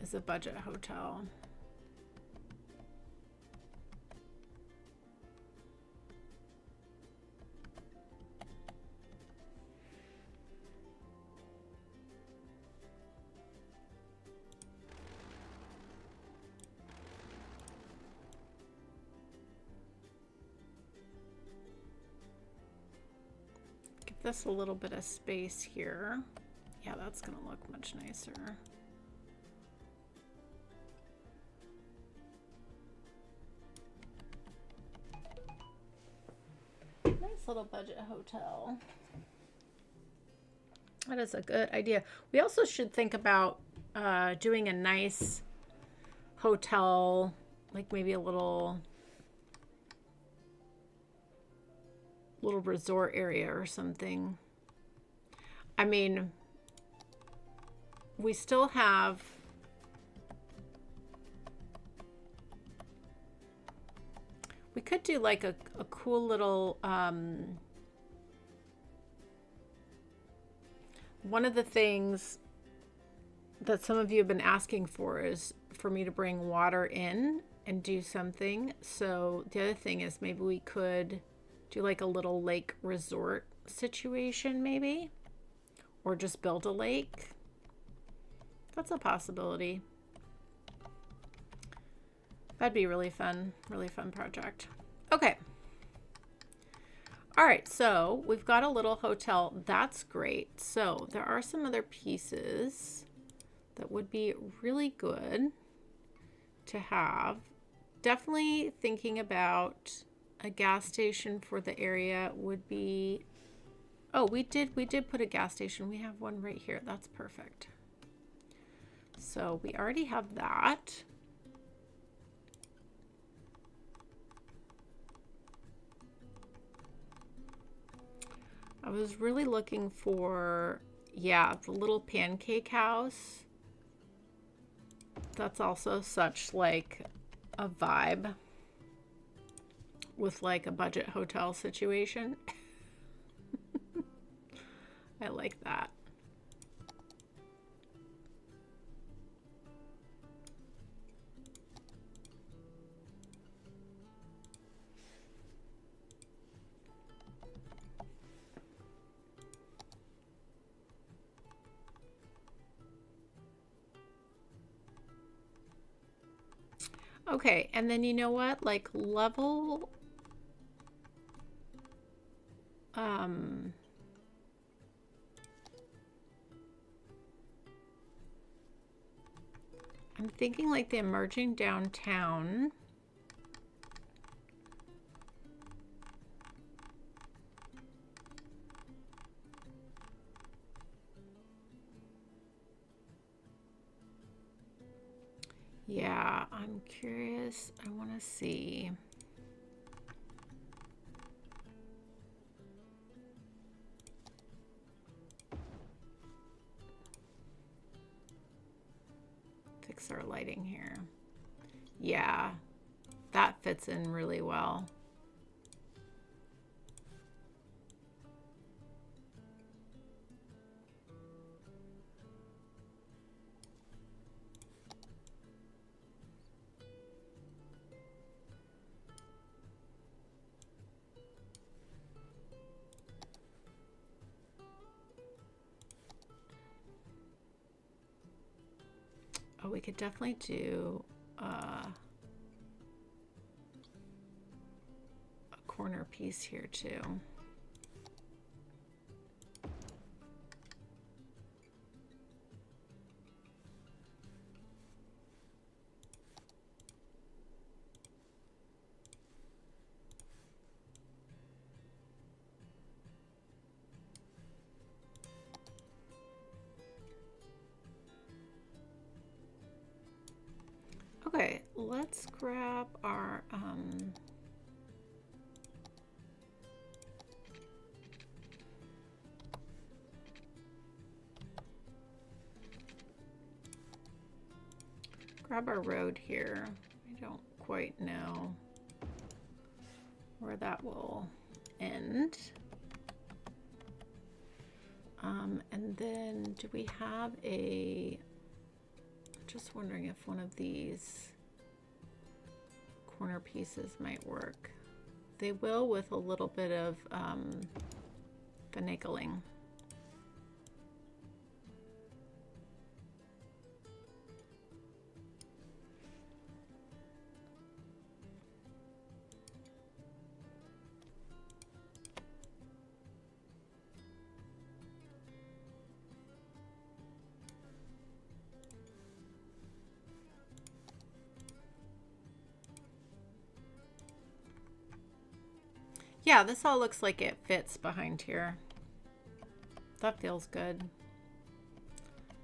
Is a budget hotel. This a little bit of space here. Yeah, that's gonna look much nicer. Nice little budget hotel. That is a good idea. We also should think about doing a nice hotel, like maybe a little resort area or something. I mean, we still have We could do like a cool little, one of the things that some of you have been asking for is for me to bring water in and do something. So the other thing is maybe we could do like a little lake resort situation maybe, or just build a lake. That's a possibility. That'd be really fun project. Okay. All right, so we've got a little hotel. That's great. So there are some other pieces that would be really good to have. Definitely thinking about a gas station for the area would be, oh, we did put a gas station. We have one right here. That's perfect. So we already have that. I was really looking for, yeah, the little pancake house. That's also such like a vibe with like a budget hotel situation. I like that. Okay, and then you know what? Like level, I'm thinking like the emerging downtown. Yeah, I'm curious. I want to see. Fix our lighting here. Yeah, that fits in really well. Oh, we could definitely do a corner piece here too. Okay, let's grab our road here. I don't quite know where that will end. And then do we have a, just wondering if one of these corner pieces might work. They will with a little bit of finagling. Yeah, this all looks like it fits behind here. That feels good.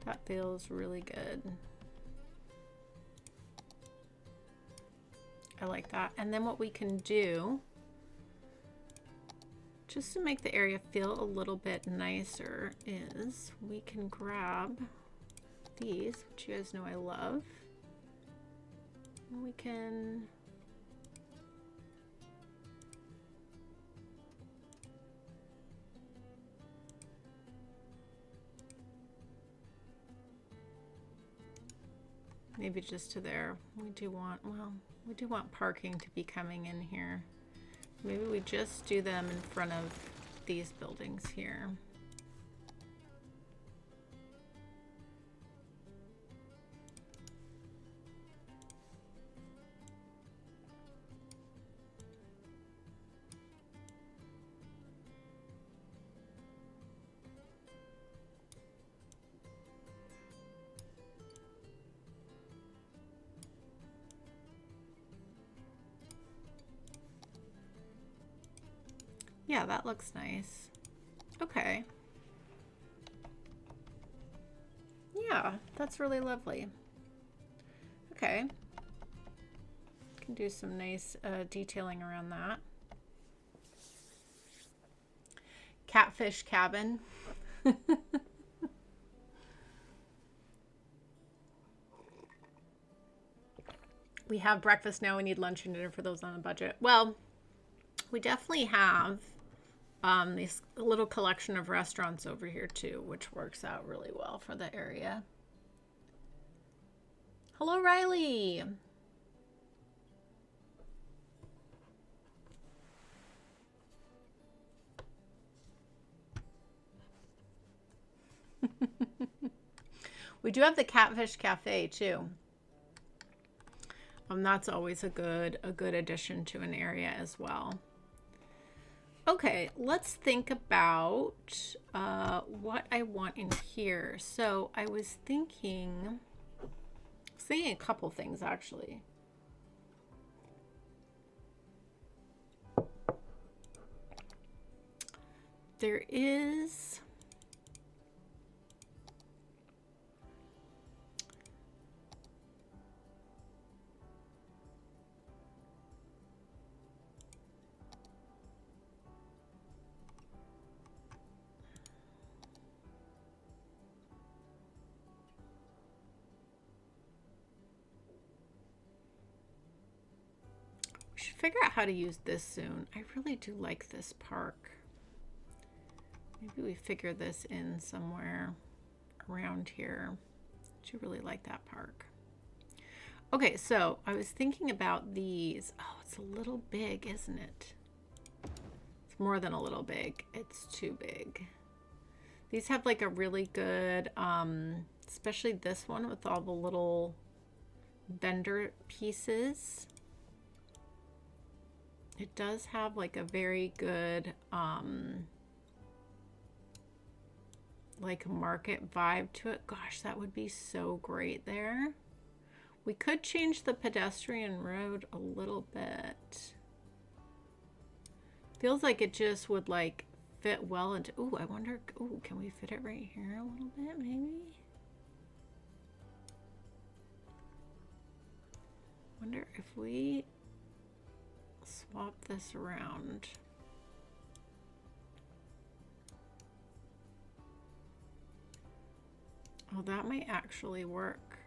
That feels really good. I like that. And then what we can do, just to make the area feel a little bit nicer, is we can grab these, which you guys know I love. And we can Maybe just to there. We do want, well, we do want parking to be coming in here. Maybe we just do them in front of these buildings here. Yeah, that looks nice. Okay. Yeah, that's really lovely. Okay. Can do some nice detailing around that. Catfish cabin. We have breakfast now. We need lunch and dinner for those on a budget. Well, we definitely have this little collection of restaurants over here too, which works out really well for the area. Hello, Riley. We do have the Catfish Cafe too. That's always a good addition to an area as well. Okay, let's think about what I want in here. So I was thinking a couple things actually. There is figure out how to use this soon. I really do like this park. Maybe we figure this in somewhere around here. I do really like that park. Okay, so I was thinking about these. Oh, it's a little big, isn't it? It's more than a little big. It's too big. These have like a really good, especially this one with all the little vendor pieces. It does have like a very good like market vibe to it. Gosh, that would be so great there. We could change the pedestrian road a little bit. Feels like it just would like fit well into, ooh, I wonder, ooh, can we fit it right here a little bit maybe? Wonder if we swap this around. Oh, that might actually work.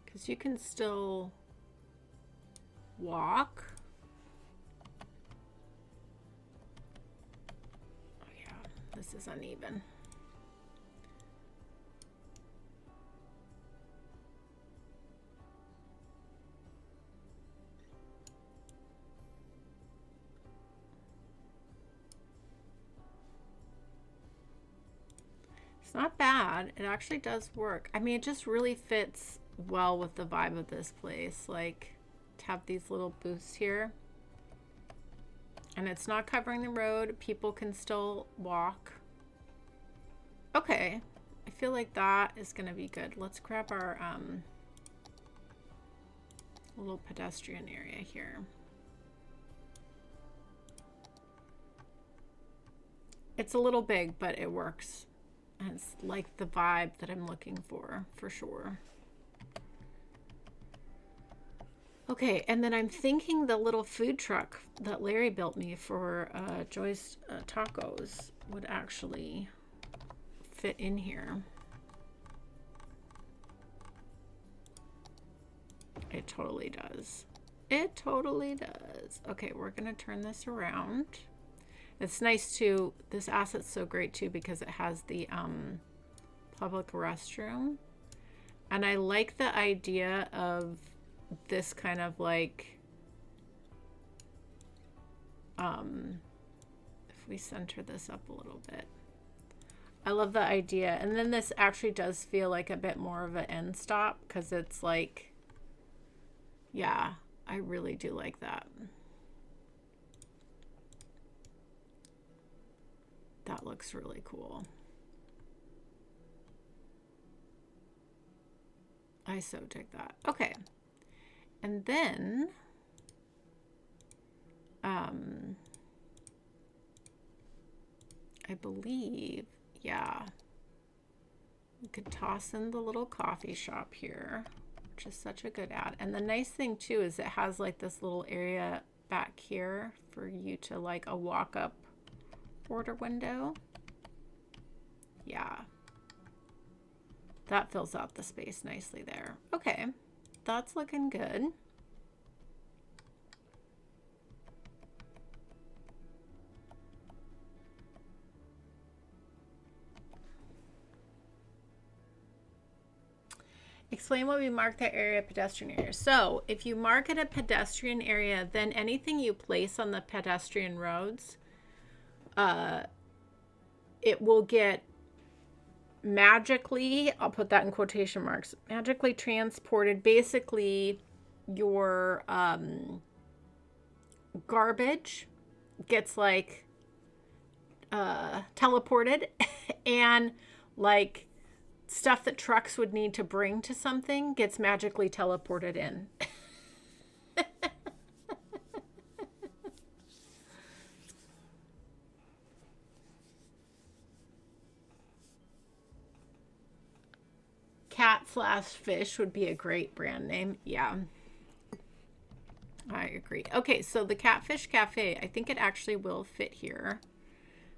Because you can still walk. Oh yeah, this is uneven. It's not bad. It actually does work. I mean, it just really fits well with the vibe of this place. Like, to have these little booths here. And it's not covering the road. People can still walk. Okay. I feel like that is going to be good. Let's grab our little pedestrian area here. It's a little big, but it works. And it's like the vibe that I'm looking for sure. Okay, and then I'm thinking the little food truck that Larry built me for Joy's Tacos would actually fit in here. It totally does. It totally does. Okay, we're gonna turn this around. It's nice too. This asset's so great too because it has the public restroom, And I like the idea of this kind of like, if we center this up a little bit. I love the idea. And then this actually does feel like a bit more of an end stop because it's like, yeah, I really do like that. That looks really cool. I so dig that. Okay. And then, I believe, yeah, we could toss in the little coffee shop here, which is such a good ad. And the nice thing too is it has like this little area back here for you to like a walk-up order window. Yeah. That fills out the space nicely there. Okay, that's looking good. Explain what we mark the area pedestrian area. So if you mark it a pedestrian area, then anything you place on the pedestrian roads, it will get magically, I'll put that in quotation marks, magically transported. Basically, your garbage gets like teleported and like stuff that trucks would need to bring to something gets magically teleported in. Cat/fish would be a great brand name. Yeah, I agree. Okay, so the Catfish Cafe, I think it actually will fit here.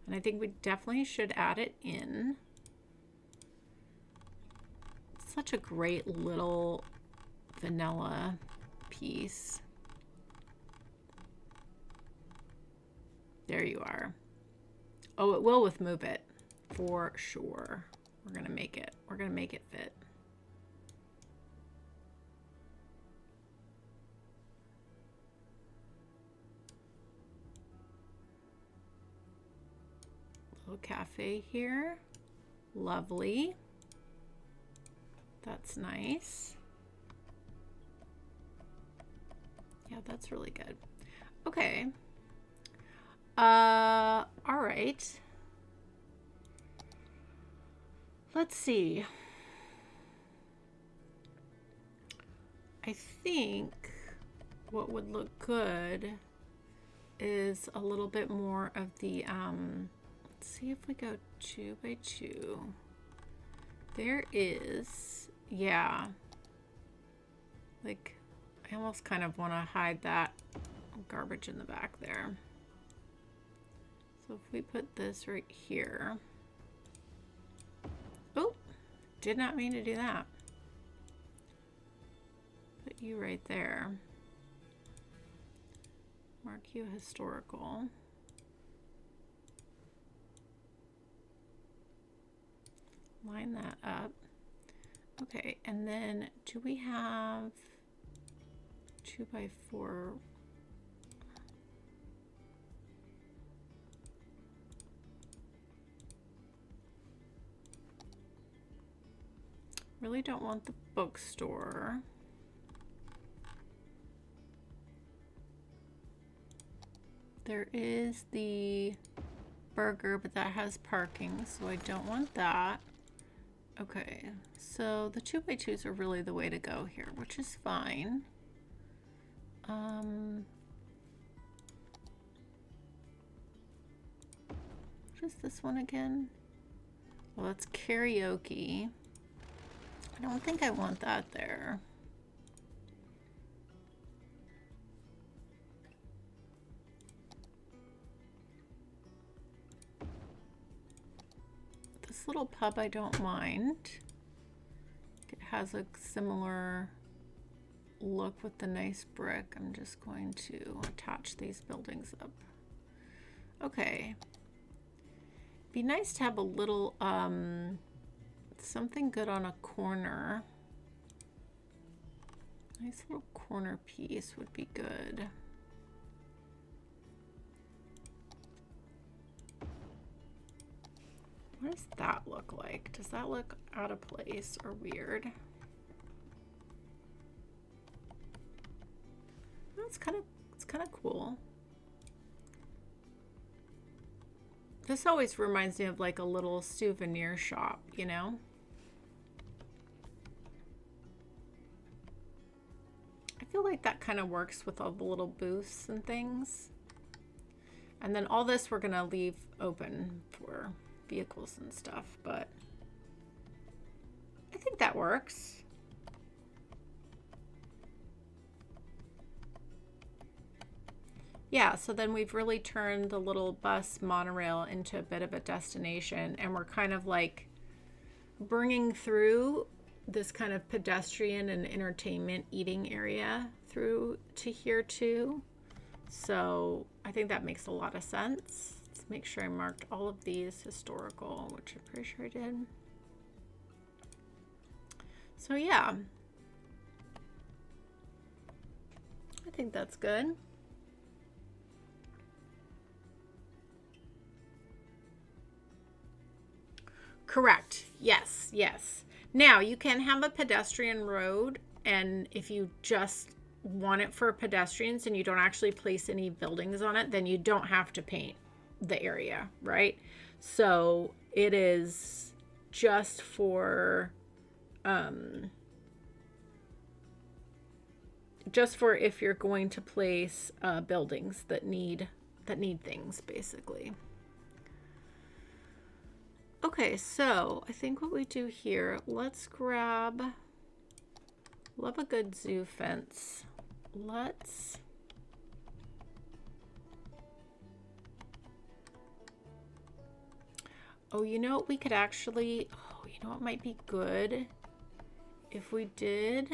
And I think we definitely should add it in. Such a great little vanilla piece. There you are. Oh, it will with Move It for sure. We're gonna make it. We're gonna make it fit. Little cafe here. Lovely. That's nice. Yeah, that's really good. Okay. All right. Let's see. I think what would look good is a little bit more of the, let's see if we go 2 by 2. There is, yeah, like I almost kind of want to hide that garbage in the back there. So if we put this right here, oh, did not mean to do that. Put you right there. Mark you historical. Line that up. Okay, and then do we have 2 by 4? Really don't want the bookstore. There is the burger, but that has parking, so I don't want that. Okay, so the 2 by 2s are really the way to go here, which is fine. What is this one again? Well, it's karaoke. I don't think I want that there. This little pub I don't mind. It has a similar look with the nice brick. I'm just going to attach these buildings up. Okay. Be nice to have a little something good on a corner. Nice little corner piece would be good. What does that look like? Does that look out of place or weird? Well, it's kind of cool. This always reminds me of like a little souvenir shop, you know? I feel like that kind of works with all the little booths and things. And then all this we're gonna leave open for vehicles and stuff, but I think that works. Yeah, so then we've really turned the little bus monorail into a bit of a destination, and we're kind of like bringing through this kind of pedestrian and entertainment eating area through to here too. So I think that makes a lot of sense. Let's make sure I marked all of these historical, which I'm pretty sure I did. So yeah, I think that's good. Correct. Yes, yes. Now you can have a pedestrian road, and if you just want it for pedestrians and you don't actually place any buildings on it, then you don't have to paint the area, right? So it is just for if you're going to place buildings that need things, basically. Okay, so I think what we do here, let's grab, love a good zoo fence. Let's, oh, you know what we could actually, oh, you know what might be good? If we did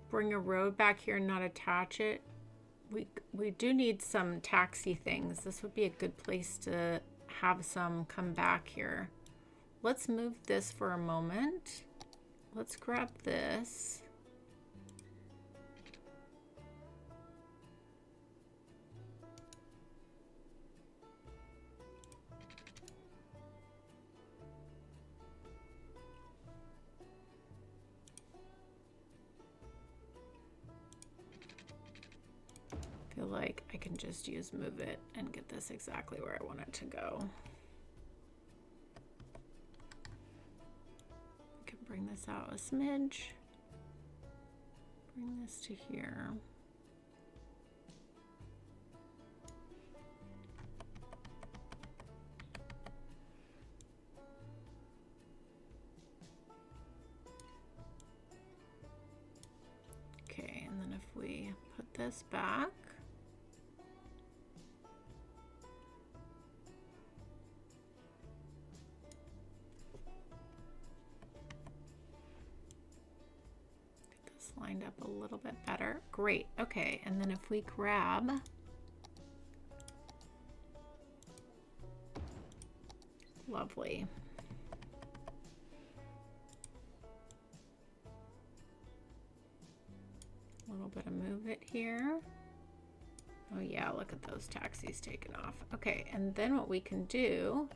bring a road back here and not attach it, we do need some taxi things. This would be a good place to have some come back here. Let's move this for a moment. Let's grab this. I feel like I can just use move it and get this exactly where I want it to go. I can bring this out a smidge. Bring this to here. Okay, and then if we put this back, lined up a little bit better. Great. Okay, and then if we grab lovely. A little bit of move it here. Oh yeah, look at those taxis taken off. Okay, and then what we can do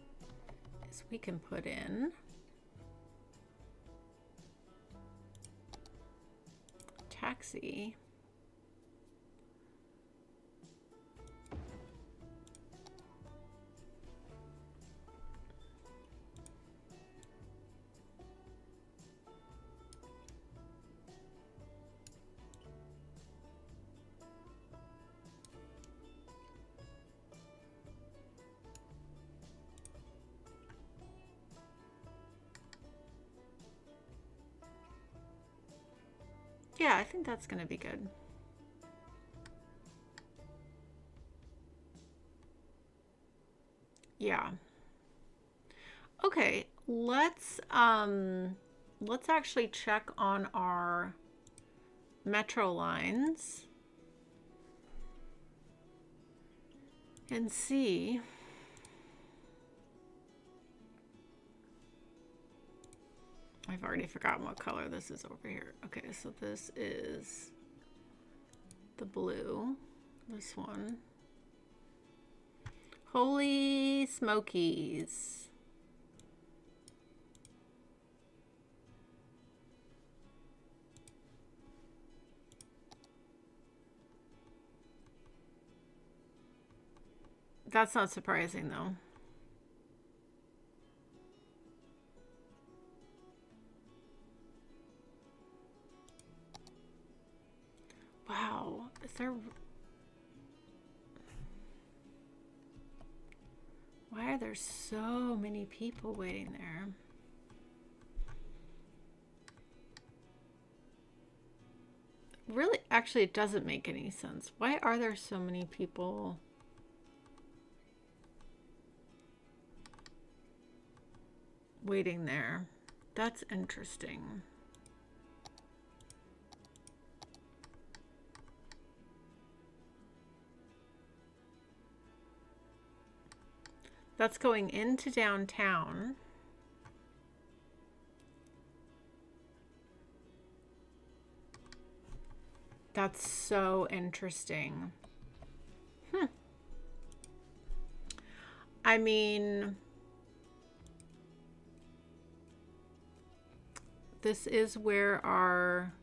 is we can put in taxi. Yeah, I think that's going to be good. Yeah. Okay, let's actually check on our metro lines and see I've already forgotten what color this is over here. Okay, so this is the blue. This one. Holy Smokies. That's not surprising though. Wow, is there... Why are there so many people waiting there? Really, actually, it doesn't make any sense. Why are there so many people waiting there? That's interesting. That's going into downtown. That's so interesting. I mean, this is where our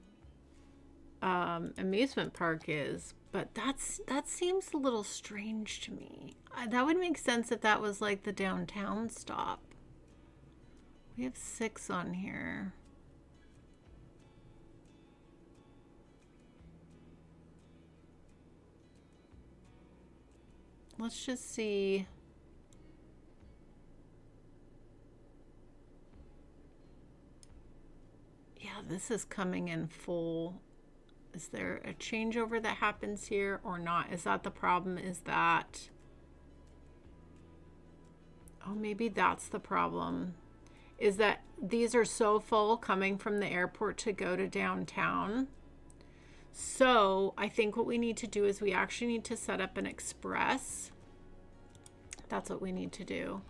amusement park is, but that seems a little strange to me. That would make sense if that was like the downtown stop. We have 6 on here. Let's just see. Yeah, this is coming in full. Is there a changeover that happens here or not? Is that the problem? Is that... Oh, maybe that's the problem. Is that these are so full coming from the airport to go to downtown. So I think what we need to do is we actually need to set up an express. That's what we need to do.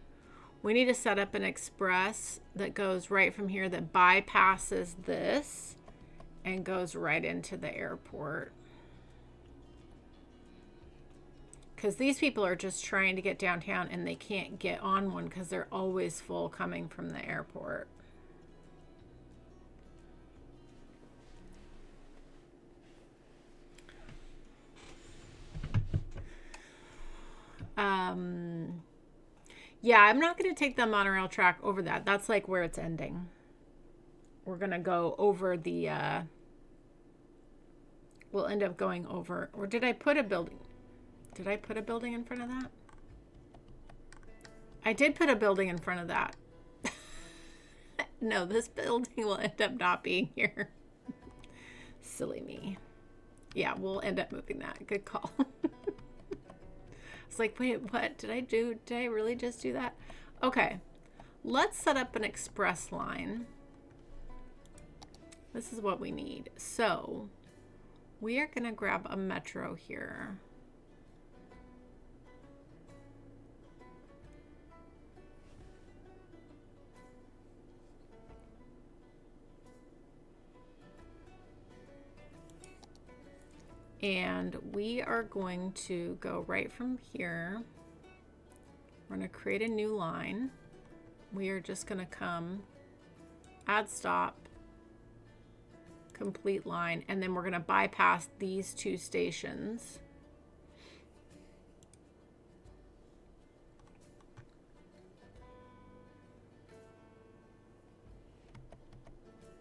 We need to set up an express that goes right from here, that bypasses this and goes right into the airport. Because these people are just trying to get downtown and they can't get on one because they're always full coming from the airport. Yeah, I'm not going to take the monorail track over that. That's like where it's ending. We're going to go over the, we'll end up going over, or did I put a building? Did I put a building in front of that? I did put a building in front of that. No, this building will end up not being here. Silly me. Yeah, we'll end up moving that. Good call. It's like, wait, what did I do? Did I really just do that? Okay, let's set up an express line. This is what we need. So we are gonna grab a metro here. And we are going to go right from here. We're going to create a new line. We are just going to come, add stop, complete line, and then we're going to bypass these 2 stations.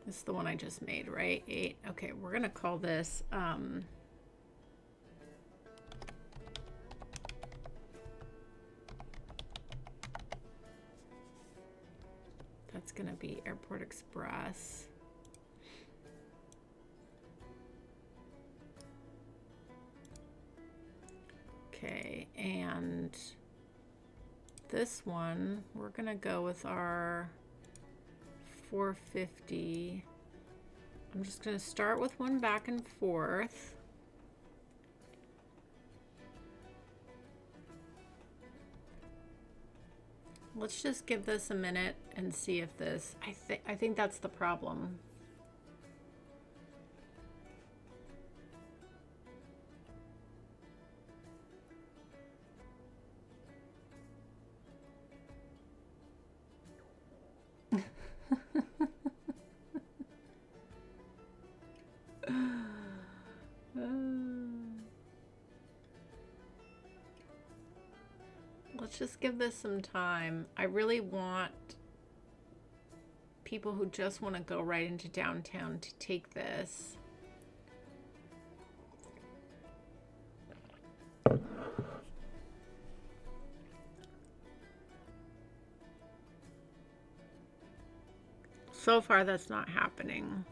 This is the one I just made, right? 8. Okay, we're going to call this... That's going to be Airport Express. Okay, and this one, we're going to go with our 450. I'm just going to start with one back and forth. Let's just give this a minute and see if this, I think that's the problem. Let's just give this some time. I really want people who just want to go right into downtown to take this. So far, that's not happening.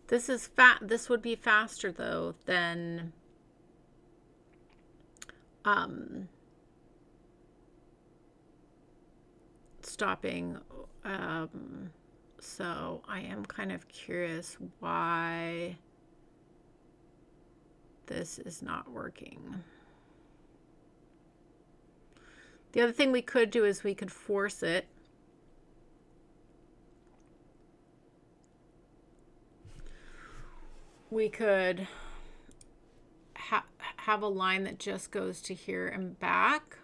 This is this would be faster though than stopping. So I am kind of curious why this is not working. The other thing we could do is we could force it. We could have a line that just goes to here and back.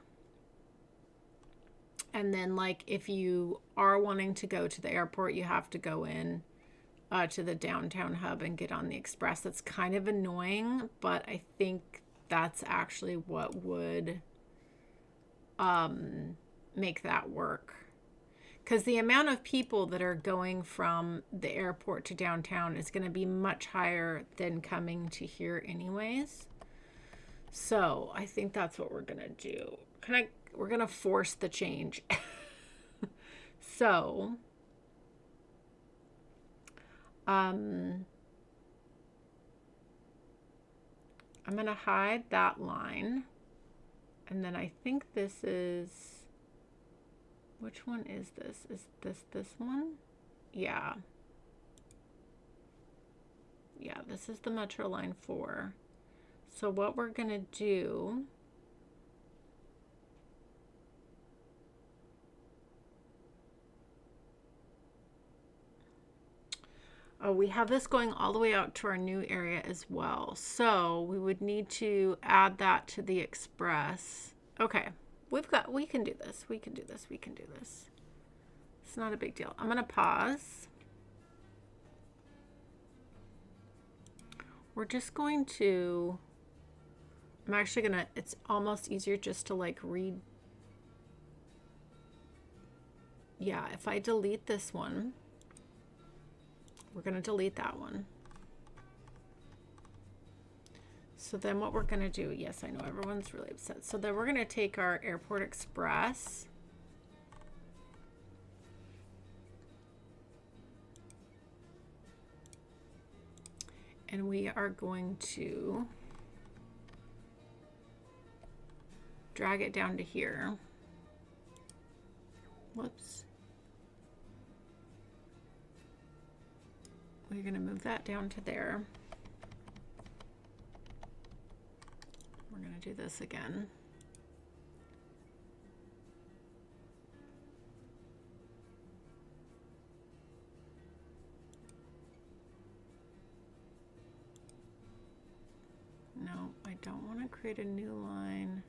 And then, like, if you are wanting to go to the airport, you have to go in to the downtown hub and get on the express. That's kind of annoying, but I think that's actually what would make that work. Because the amount of people that are going from the airport to downtown is going to be much higher than coming to here anyways. So I think that's what we're going to do. We're going to force the change. So, I'm going to hide that line. And then I think this is... Which one is this? Is this one? Yeah. Yeah, this is the Metro Line 4. So what we're going to do... Oh, we have this going all the way out to our new area as well. So we would need to add that to the express. Okay. We can do this. We can do this. We can do this. It's not a big deal. I'm going to pause. We're just going to, I'm actually going to, it's almost easier just to like read. Yeah, if I delete this one, we're going to delete that one. So then what we're going to do, yes, I know everyone's really upset. So then we're going to take our Airport Express. And we are going to drag it down to here. Whoops. We're going to move that down to there. We're going to do this again. No, I don't want to create a new line.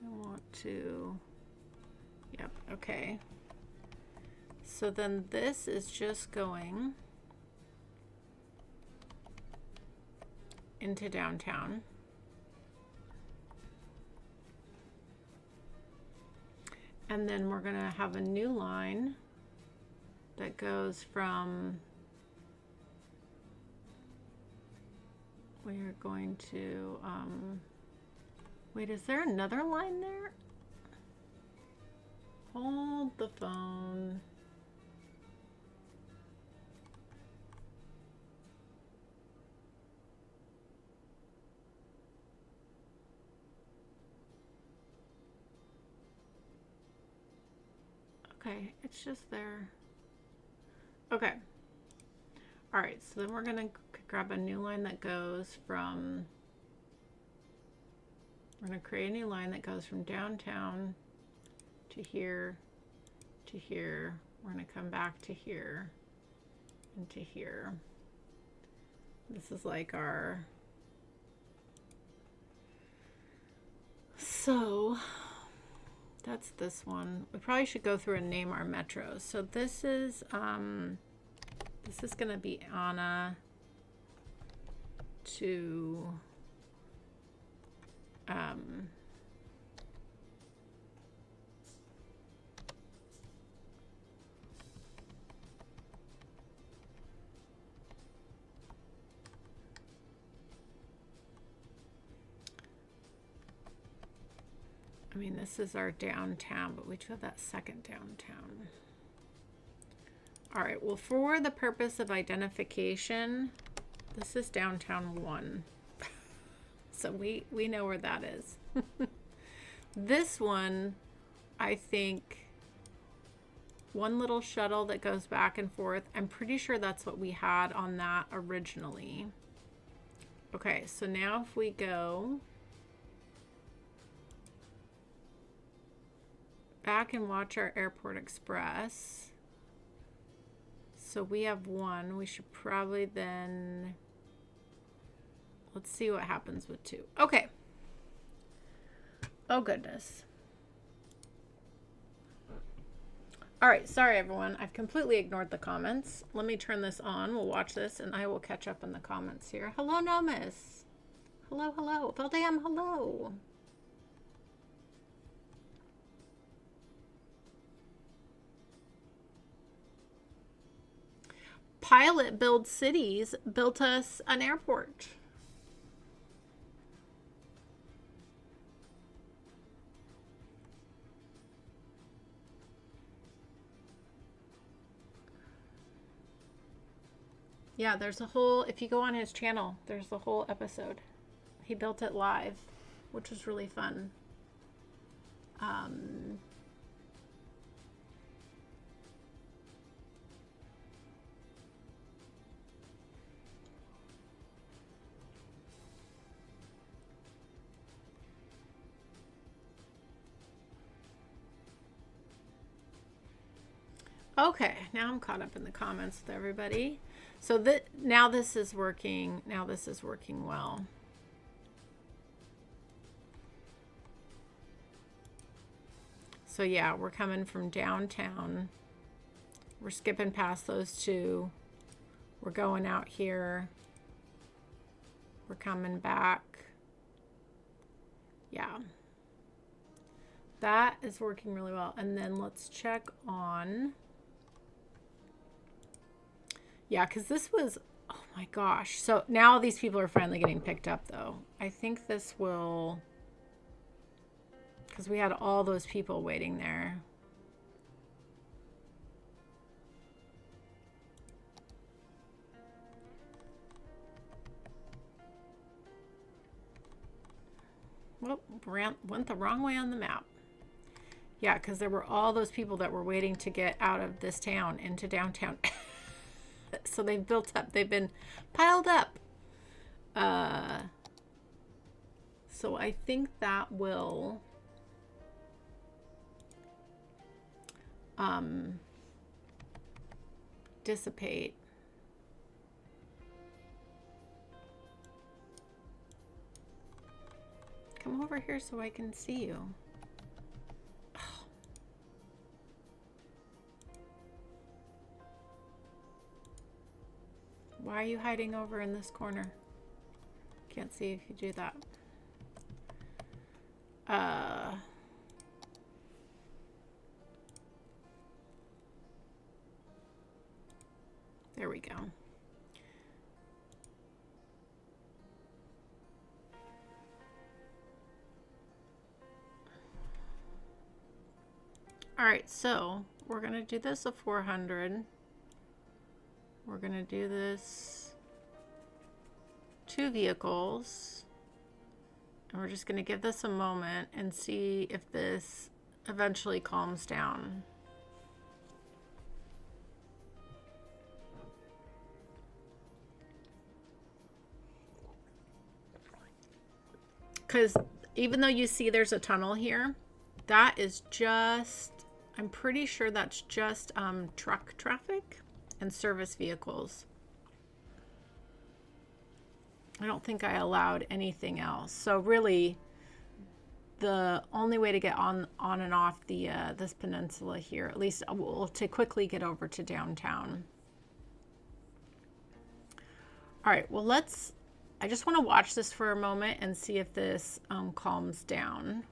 I want to, yep, okay. So then this is just going into downtown. And then we're going to have a new line that goes from, we are going to, wait, is there another line there? Hold the phone. Okay, it's just there. Okay, All right, so then we're gonna grab a new line that goes from, we're gonna create a new line that goes from downtown to here to here. We're gonna come back to here and to here. This is like our, so that's this one. We probably should go through and name our metros. So this is gonna be Anna to I mean, this is our downtown, but we do have that second downtown. All right, well, for the purpose of identification, this is downtown 1. So we know where that is. This one, I think, one little shuttle that goes back and forth. I'm pretty sure that's what we had on that originally. Okay, so now if we go back and watch our Airport Express. So we have one. We should probably then, let's see what happens with 2. Okay. Oh goodness. All right, sorry everyone. I've completely ignored the comments. Let me turn this on. We'll watch this and I will catch up in the comments here. Hello, Nomis. Hello, hello. Valdam, hello. Pilot Build Cities built us an airport. Yeah, there's a whole, if you go on his channel, there's the whole episode. He built it live, which was really fun. Okay, now I'm caught up in the comments with everybody. So now this is working. Now this is working well. So yeah, we're coming from downtown. We're skipping past those 2. We're going out here. We're coming back. Yeah. That is working really well. And then let's check on, yeah, because this was, oh my gosh. So now these people are finally getting picked up though. I think this will, because we had all those people waiting there. Well, went the wrong way on the map. Yeah, because there were all those people that were waiting to get out of this town into downtown. So they've built up. They've been piled up. So I think that will dissipate. Come over here so I can see you. Oh. Why are you hiding over in this corner? Can't see if you do that. There we go. All right, so we're gonna do this a 400. We're gonna do this 2 vehicles. And we're just gonna give this a moment and see if this eventually calms down. because even though you see there's a tunnel here, that is just, I'm pretty sure that's just truck traffic and service vehicles. I don't think I allowed anything else. So really, the only way to get on and off the this peninsula here, at least to quickly get over to downtown. All right, well, I just want to watch this for a moment and see if this calms down.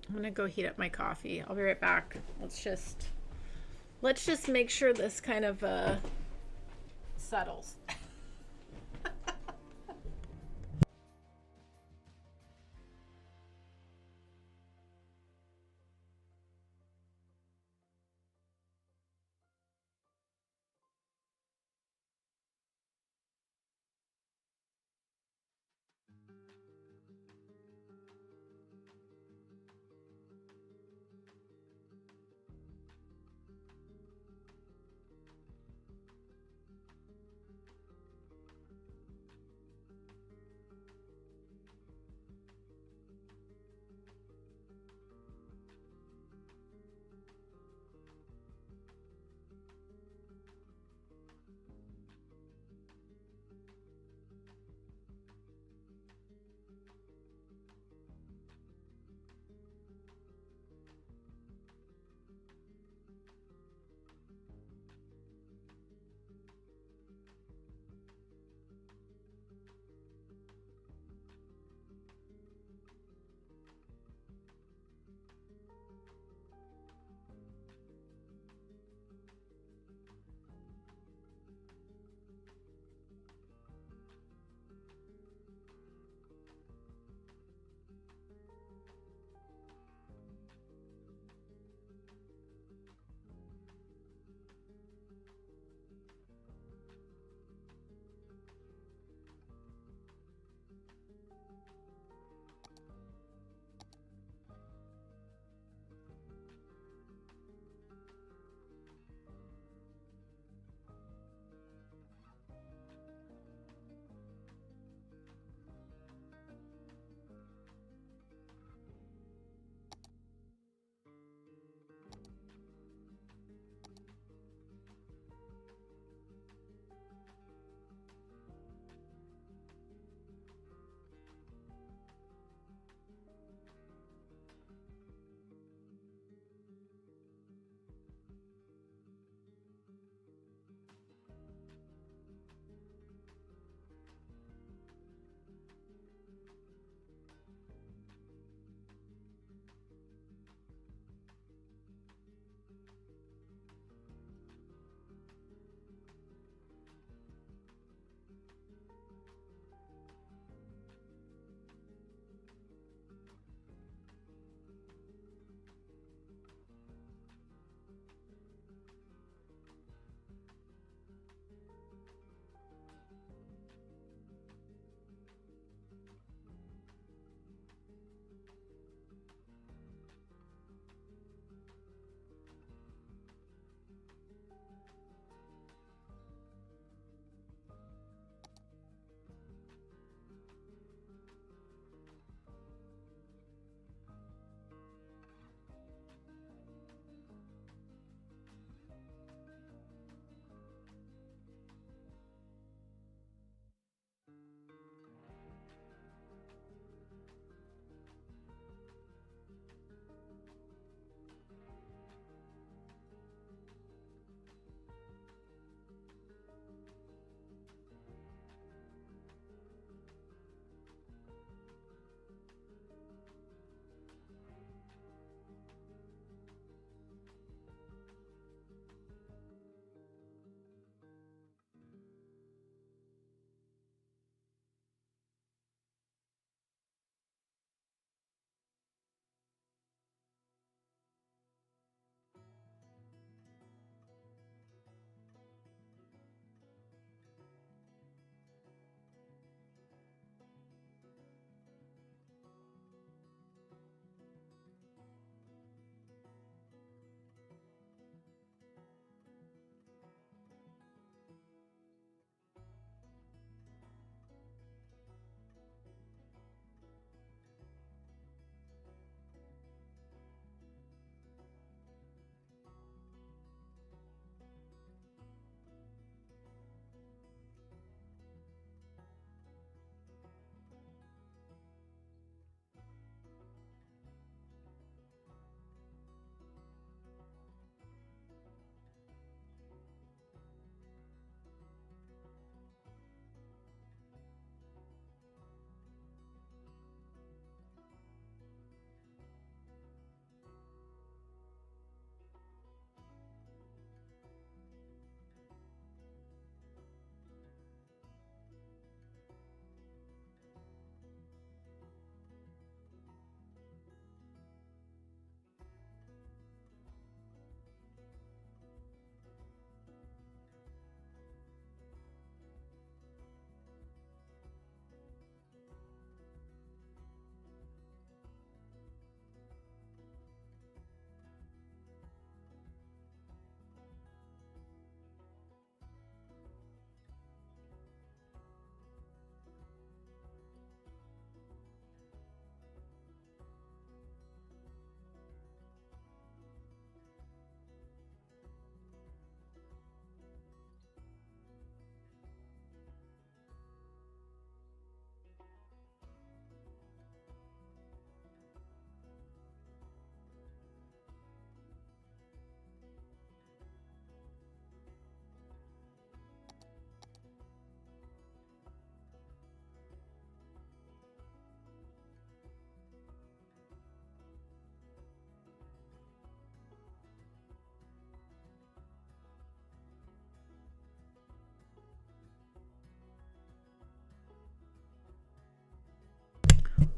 I'm gonna go heat up my coffee. I'll be right back. Let's just make sure this kind of settles.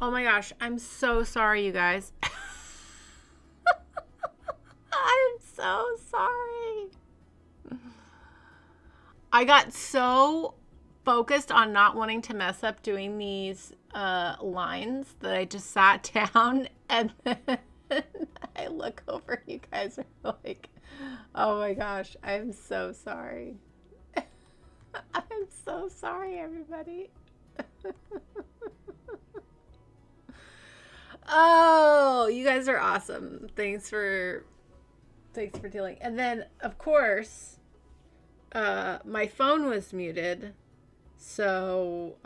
Oh my gosh, I'm so sorry, you guys. I'm so sorry. I got so focused on not wanting to mess up doing these lines that I just sat down, and then I look over, you guys are like, oh my gosh, I'm so sorry. I'm so sorry, everybody. Oh, you guys are awesome. Thanks for dealing. And then, of course, my phone was muted. So,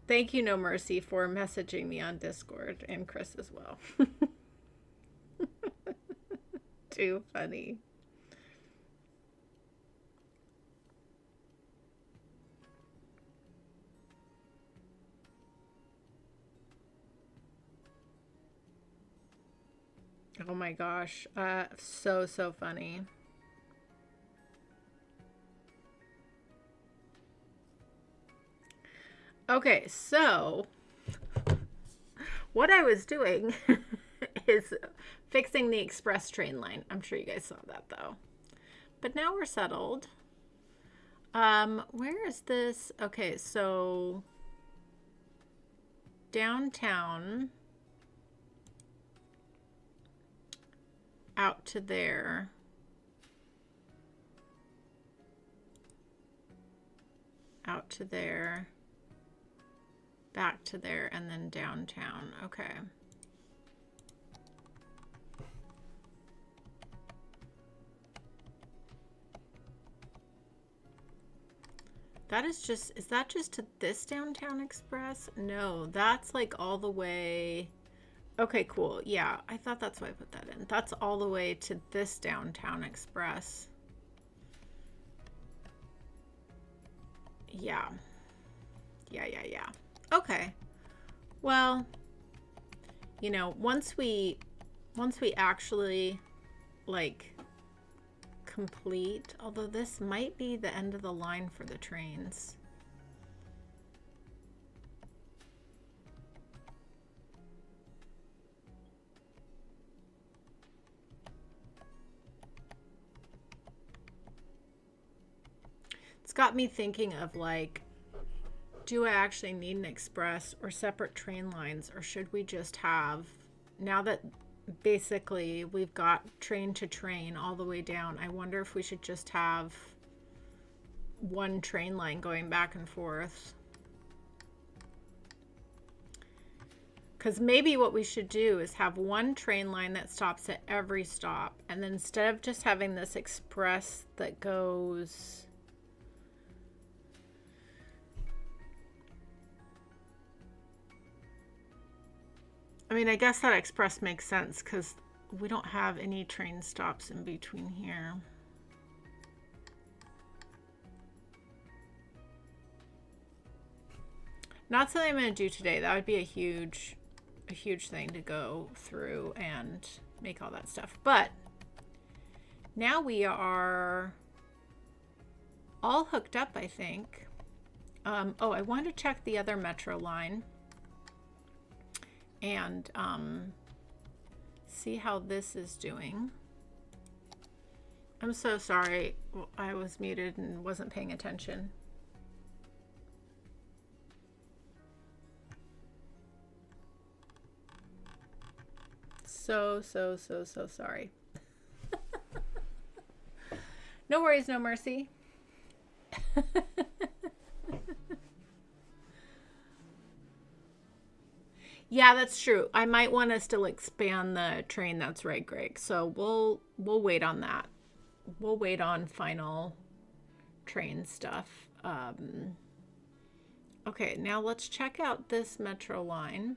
thank you, No Mercy, for messaging me on Discord, and Chris as well. Too funny. Oh my gosh. So funny. Okay, so what I was doing is fixing the express train line. I'm sure you guys saw that though. But now we're settled. Where is this? Okay, so downtown out to there. Out to there. Back to there, and then downtown. Okay. That is that just to this downtown express? No, that's like all the way. Okay, cool. Yeah, I thought that's why I put that in. That's all the way to this downtown express. Yeah. Yeah. Okay. Well, you know, once we actually like complete, although this might be the end of the line for the trains. It's got me thinking of like, do I actually need an express or separate train lines, or should we just have, now that basically we've got train to train all the way down, I wonder if we should just have one train line going back and forth. Because maybe what we should do is have one train line that stops at every stop, and then instead of just having this express that goes, I mean, I guess that express makes sense because we don't have any train stops in between here. Not something I'm going to do today. That would be a huge thing to go through and make all that stuff. But now we are all hooked up, I think. Oh, I want to check the other metro line and see how this is doing. I'm so sorry. I was muted and wasn't paying attention. So sorry. No worries, no mercy. Yeah, that's true. I might want to still expand the train. That's right, Greg. So we'll wait on that. We'll wait on final train stuff. Okay, now let's check out this metro line.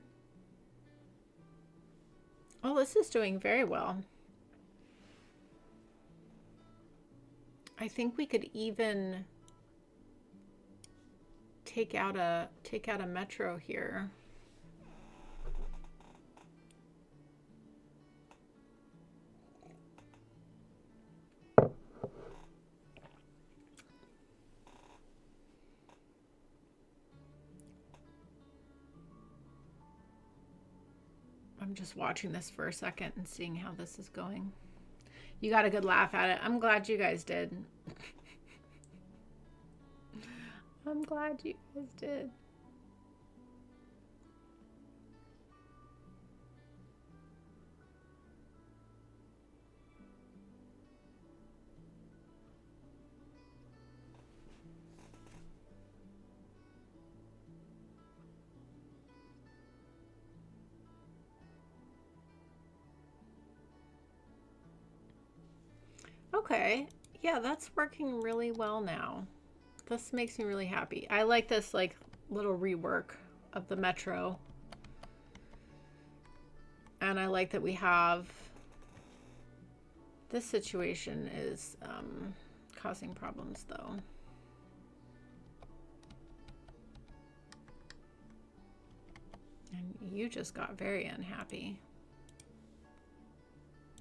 Oh, this is doing very well. I think we could even take out a metro here. I'm just watching this for a second and seeing how this is going. You got a good laugh at it. I'm glad you guys did. I'm glad you guys did. Okay, yeah, that's working really well now. This makes me really happy. I like this like little rework of the metro. And I like that we have this situation is causing problems though. And you just got very unhappy.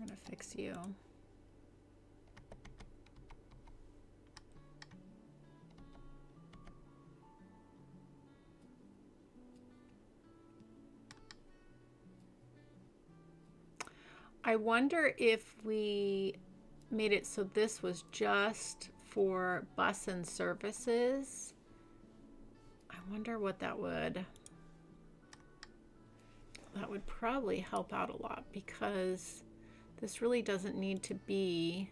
I'm gonna fix you. I wonder if we made it so this was just for bus and services. I wonder what that would probably help out a lot, because this really doesn't need to be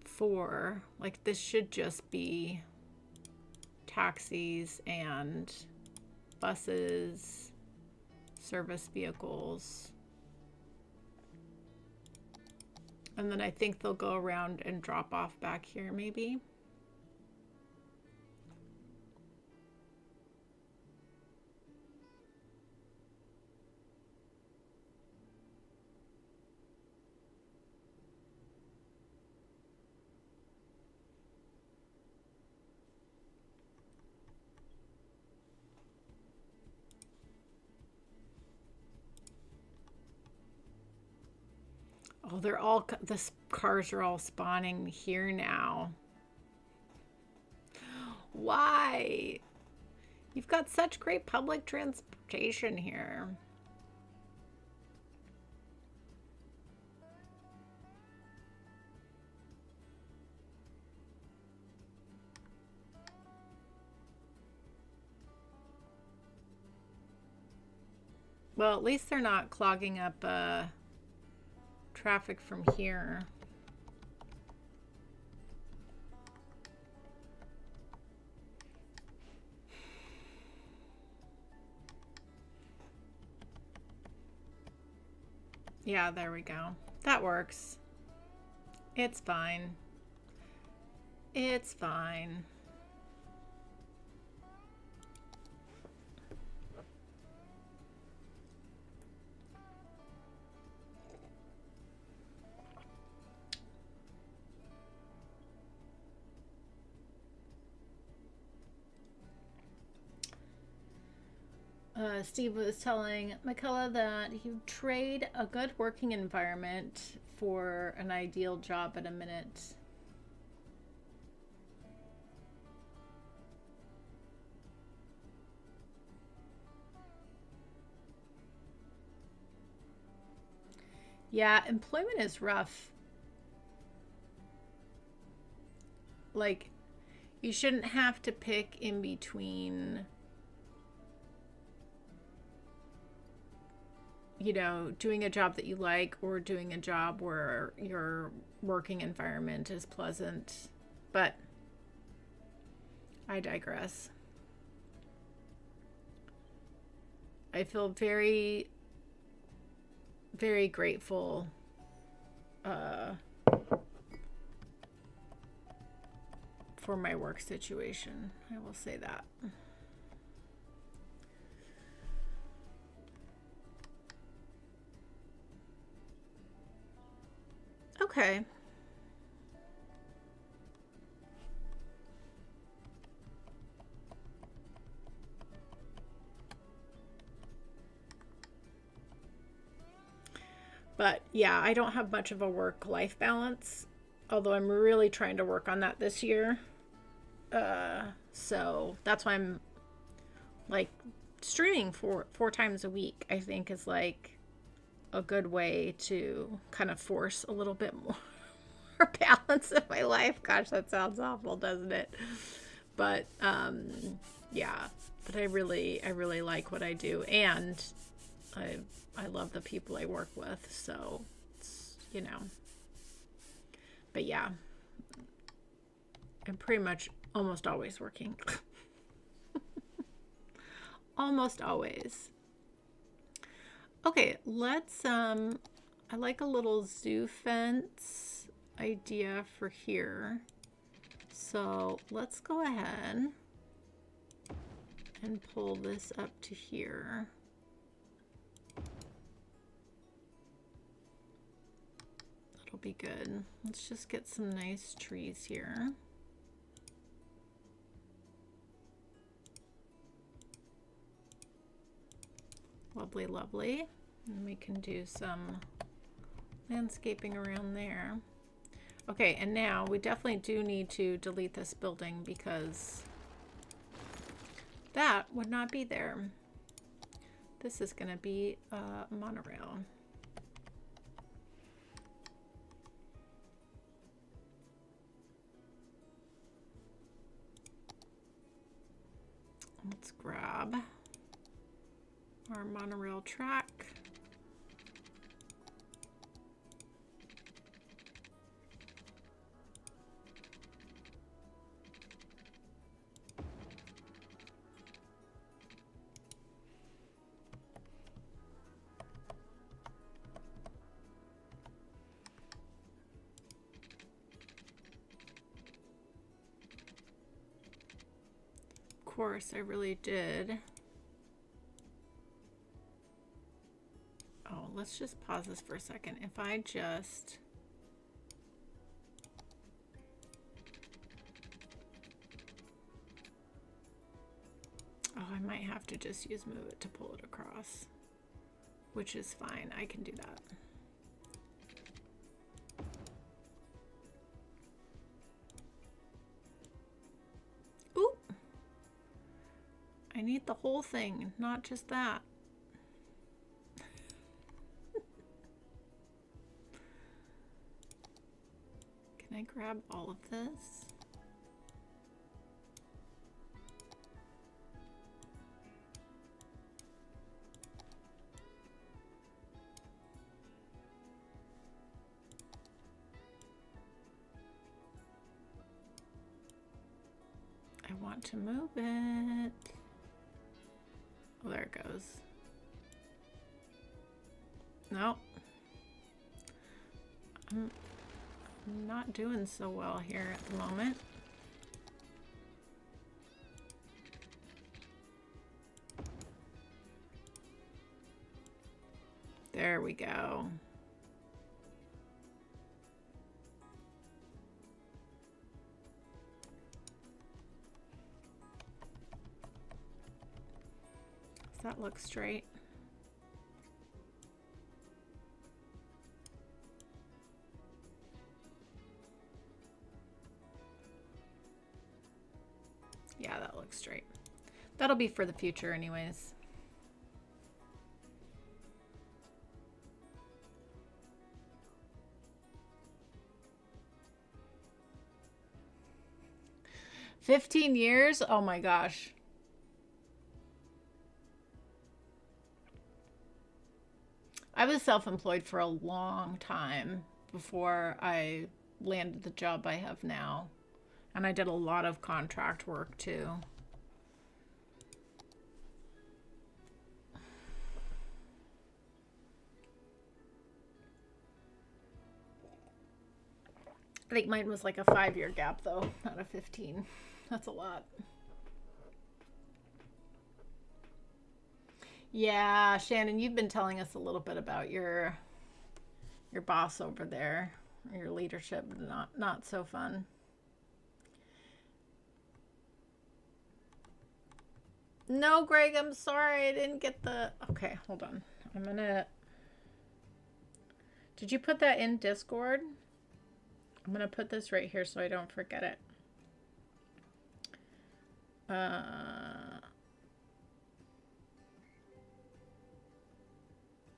for, like, this should just be taxis and buses, service vehicles. And then I think they'll go around and drop off back here maybe. Oh, they're all, the cars are all spawning here now. Why? You've got such great public transportation here. Well, at least they're not clogging up traffic from here. Yeah, there we go. That works. It's fine. It's fine. Steve was telling McCullough that he would trade a good working environment for an ideal job at a minute. Yeah, employment is rough. Like, you shouldn't have to pick in between, you know, doing a job that you like or doing a job where your working environment is pleasant. But I digress. I feel very, very grateful for my work situation. I will say that. Okay. But yeah, I don't have much of a work-life balance, although I'm really trying to work on that this year. So that's why I'm like streaming four times a week, I think is like a good way to kind of force a little bit more balance in my life. Gosh, that sounds awful, doesn't it? But yeah, but I really like what I do, and I love the people I work with, so it's, you know. But yeah, I'm pretty much almost always working. Almost always. Okay, let's I like a little zoo fence idea for here. So let's go ahead and pull this up to here. That'll be good. Let's just get some nice trees here. Lovely, lovely. And we can do some landscaping around there. Okay, and now we definitely do need to delete this building because that would not be there. This is going to be a monorail. Let's grab our monorail track. Of course, I really did. Oh, let's just pause this for a second. If I just... Oh, I might have to just use move it to pull it across, which is fine. I can do that. Ooh! I need the whole thing, not just that. Can I grab all of this? I want to move it. Oh, there it goes. No. I'm not doing so well here at the moment. There we go. Does that look straight? Yeah, that looks straight. That'll be for the future anyways. $15 years? Oh my gosh. I was self-employed for a long time before I landed the job I have now. And I did a lot of contract work too. I think mine was like a 5-year gap though, not a 15. That's a lot. Yeah, Shannon, you've been telling us a little bit about your boss over there, your leadership. Not so fun. No, Greg, I'm sorry. I didn't get the... Okay, hold on. I'm gonna... Did you put that in Discord? I'm gonna put this right here so I don't forget it.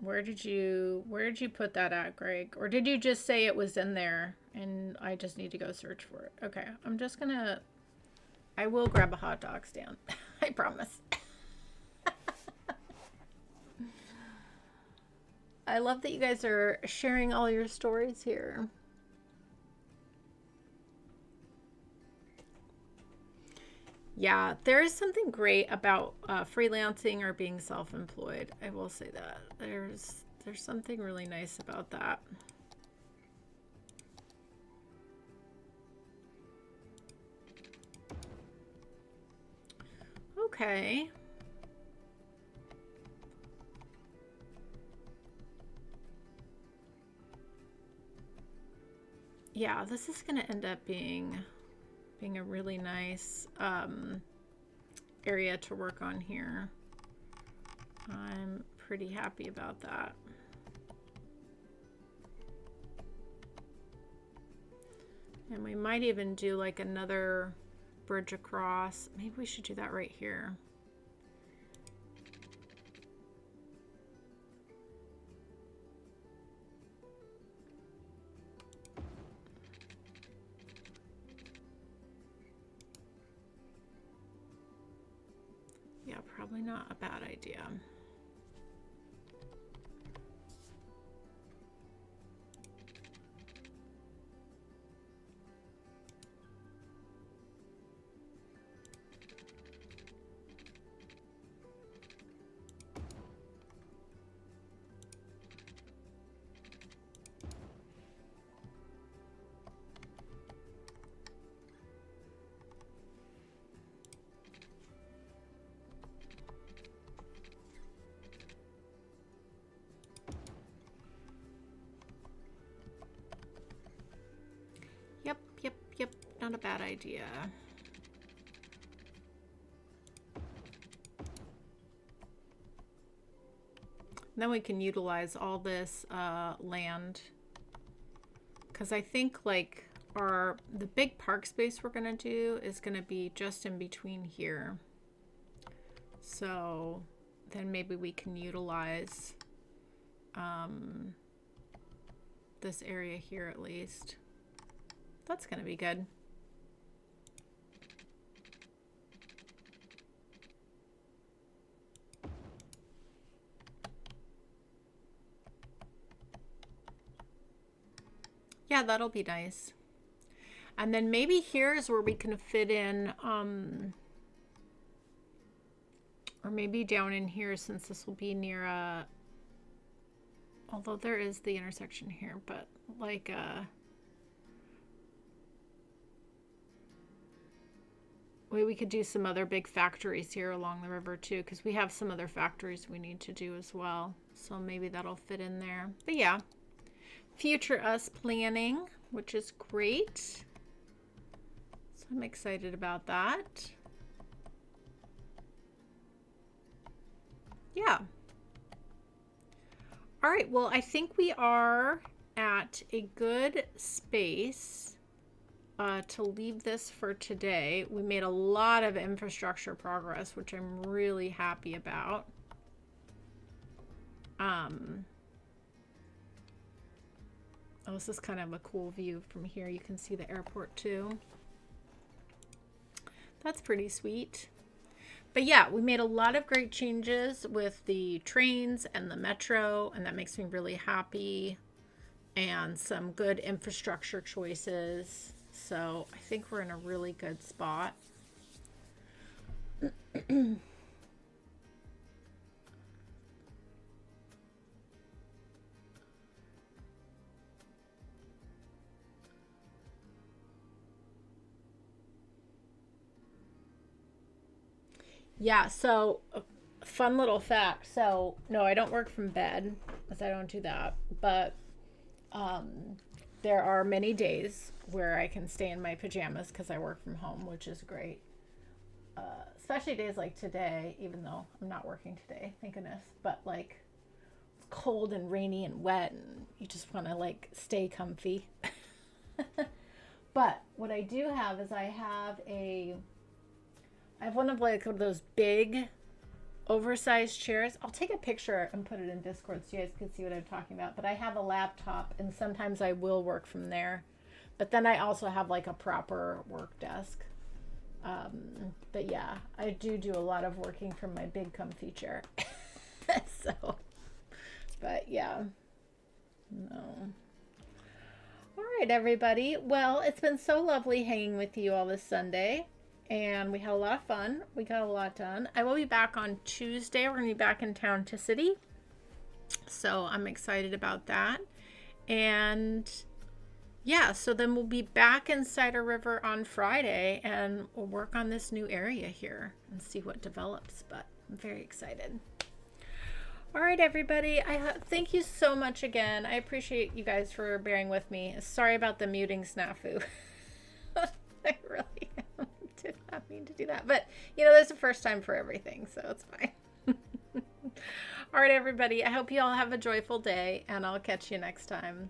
Where did you put that at, Greg? Or did you just say it was in there and I just need to go search for it? Okay, I'm just gonna, I will grab a hot dog stand. I promise. I love that you guys are sharing all your stories here. Yeah, there is something great about freelancing or being self-employed. I will say that. There's something really nice about that. Okay. Yeah, this is going to end up being a really nice area to work on here. I'm pretty happy about that. And we might even do like another bridge across. Maybe we should do that right here. Yeah, probably not a bad idea. Yep, not a bad idea. And then we can utilize all this land, because I think like the big park space we're gonna do is gonna be just in between here. So then maybe we can utilize this area here at least. That's going to be good. Yeah, that'll be nice. And then maybe here's where we can fit in, or maybe down in here, since this will be near a, although there is the intersection here, but like we could do some other big factories here along the river too, because we have some other factories we need to do as well. So maybe that'll fit in there. But yeah, future us planning, which is great. So I'm excited about that. Yeah. All right, well, I think we are at a good space to leave this for today. We made a lot of infrastructure progress, which I'm really happy about. Oh, this is kind of a cool view from here. You can see the airport too. That's pretty sweet. But yeah, we made a lot of great changes with the trains and the metro, and that makes me really happy. And some good infrastructure choices. So I think we're in a really good spot. Yeah, so a fun little fact. So no, I don't work from bed, because I don't do that. But there are many days where I can stay in my pajamas because I work from home, which is great. Especially days like today, even though I'm not working today, thank goodness. But like, it's cold and rainy and wet, and you just want to like stay comfy. But what I do have is I have one of like those big oversized chairs. I'll take a picture and put it in Discord so you guys can see what I'm talking about. But I have a laptop and sometimes I will work from there. But then I also have like a proper work desk. But yeah, I do a lot of working from my big comfy chair. So, but yeah, no. All right, everybody. Well, it's been so lovely hanging with you all this Sunday. And we had a lot of fun. We got a lot done. I will be back on Tuesday. We're going to be back in town to City. So I'm excited about that. And yeah, so then we'll be back in Cider River on Friday. And we'll work on this new area here and see what develops. But I'm very excited. All right, everybody. Thank you so much again. I appreciate you guys for bearing with me. Sorry about the muting snafu. I really am. Did not mean to do that, but you know, there's a first time for everything, so it's fine. All right, everybody, I hope you all have a joyful day, and I'll catch you next time.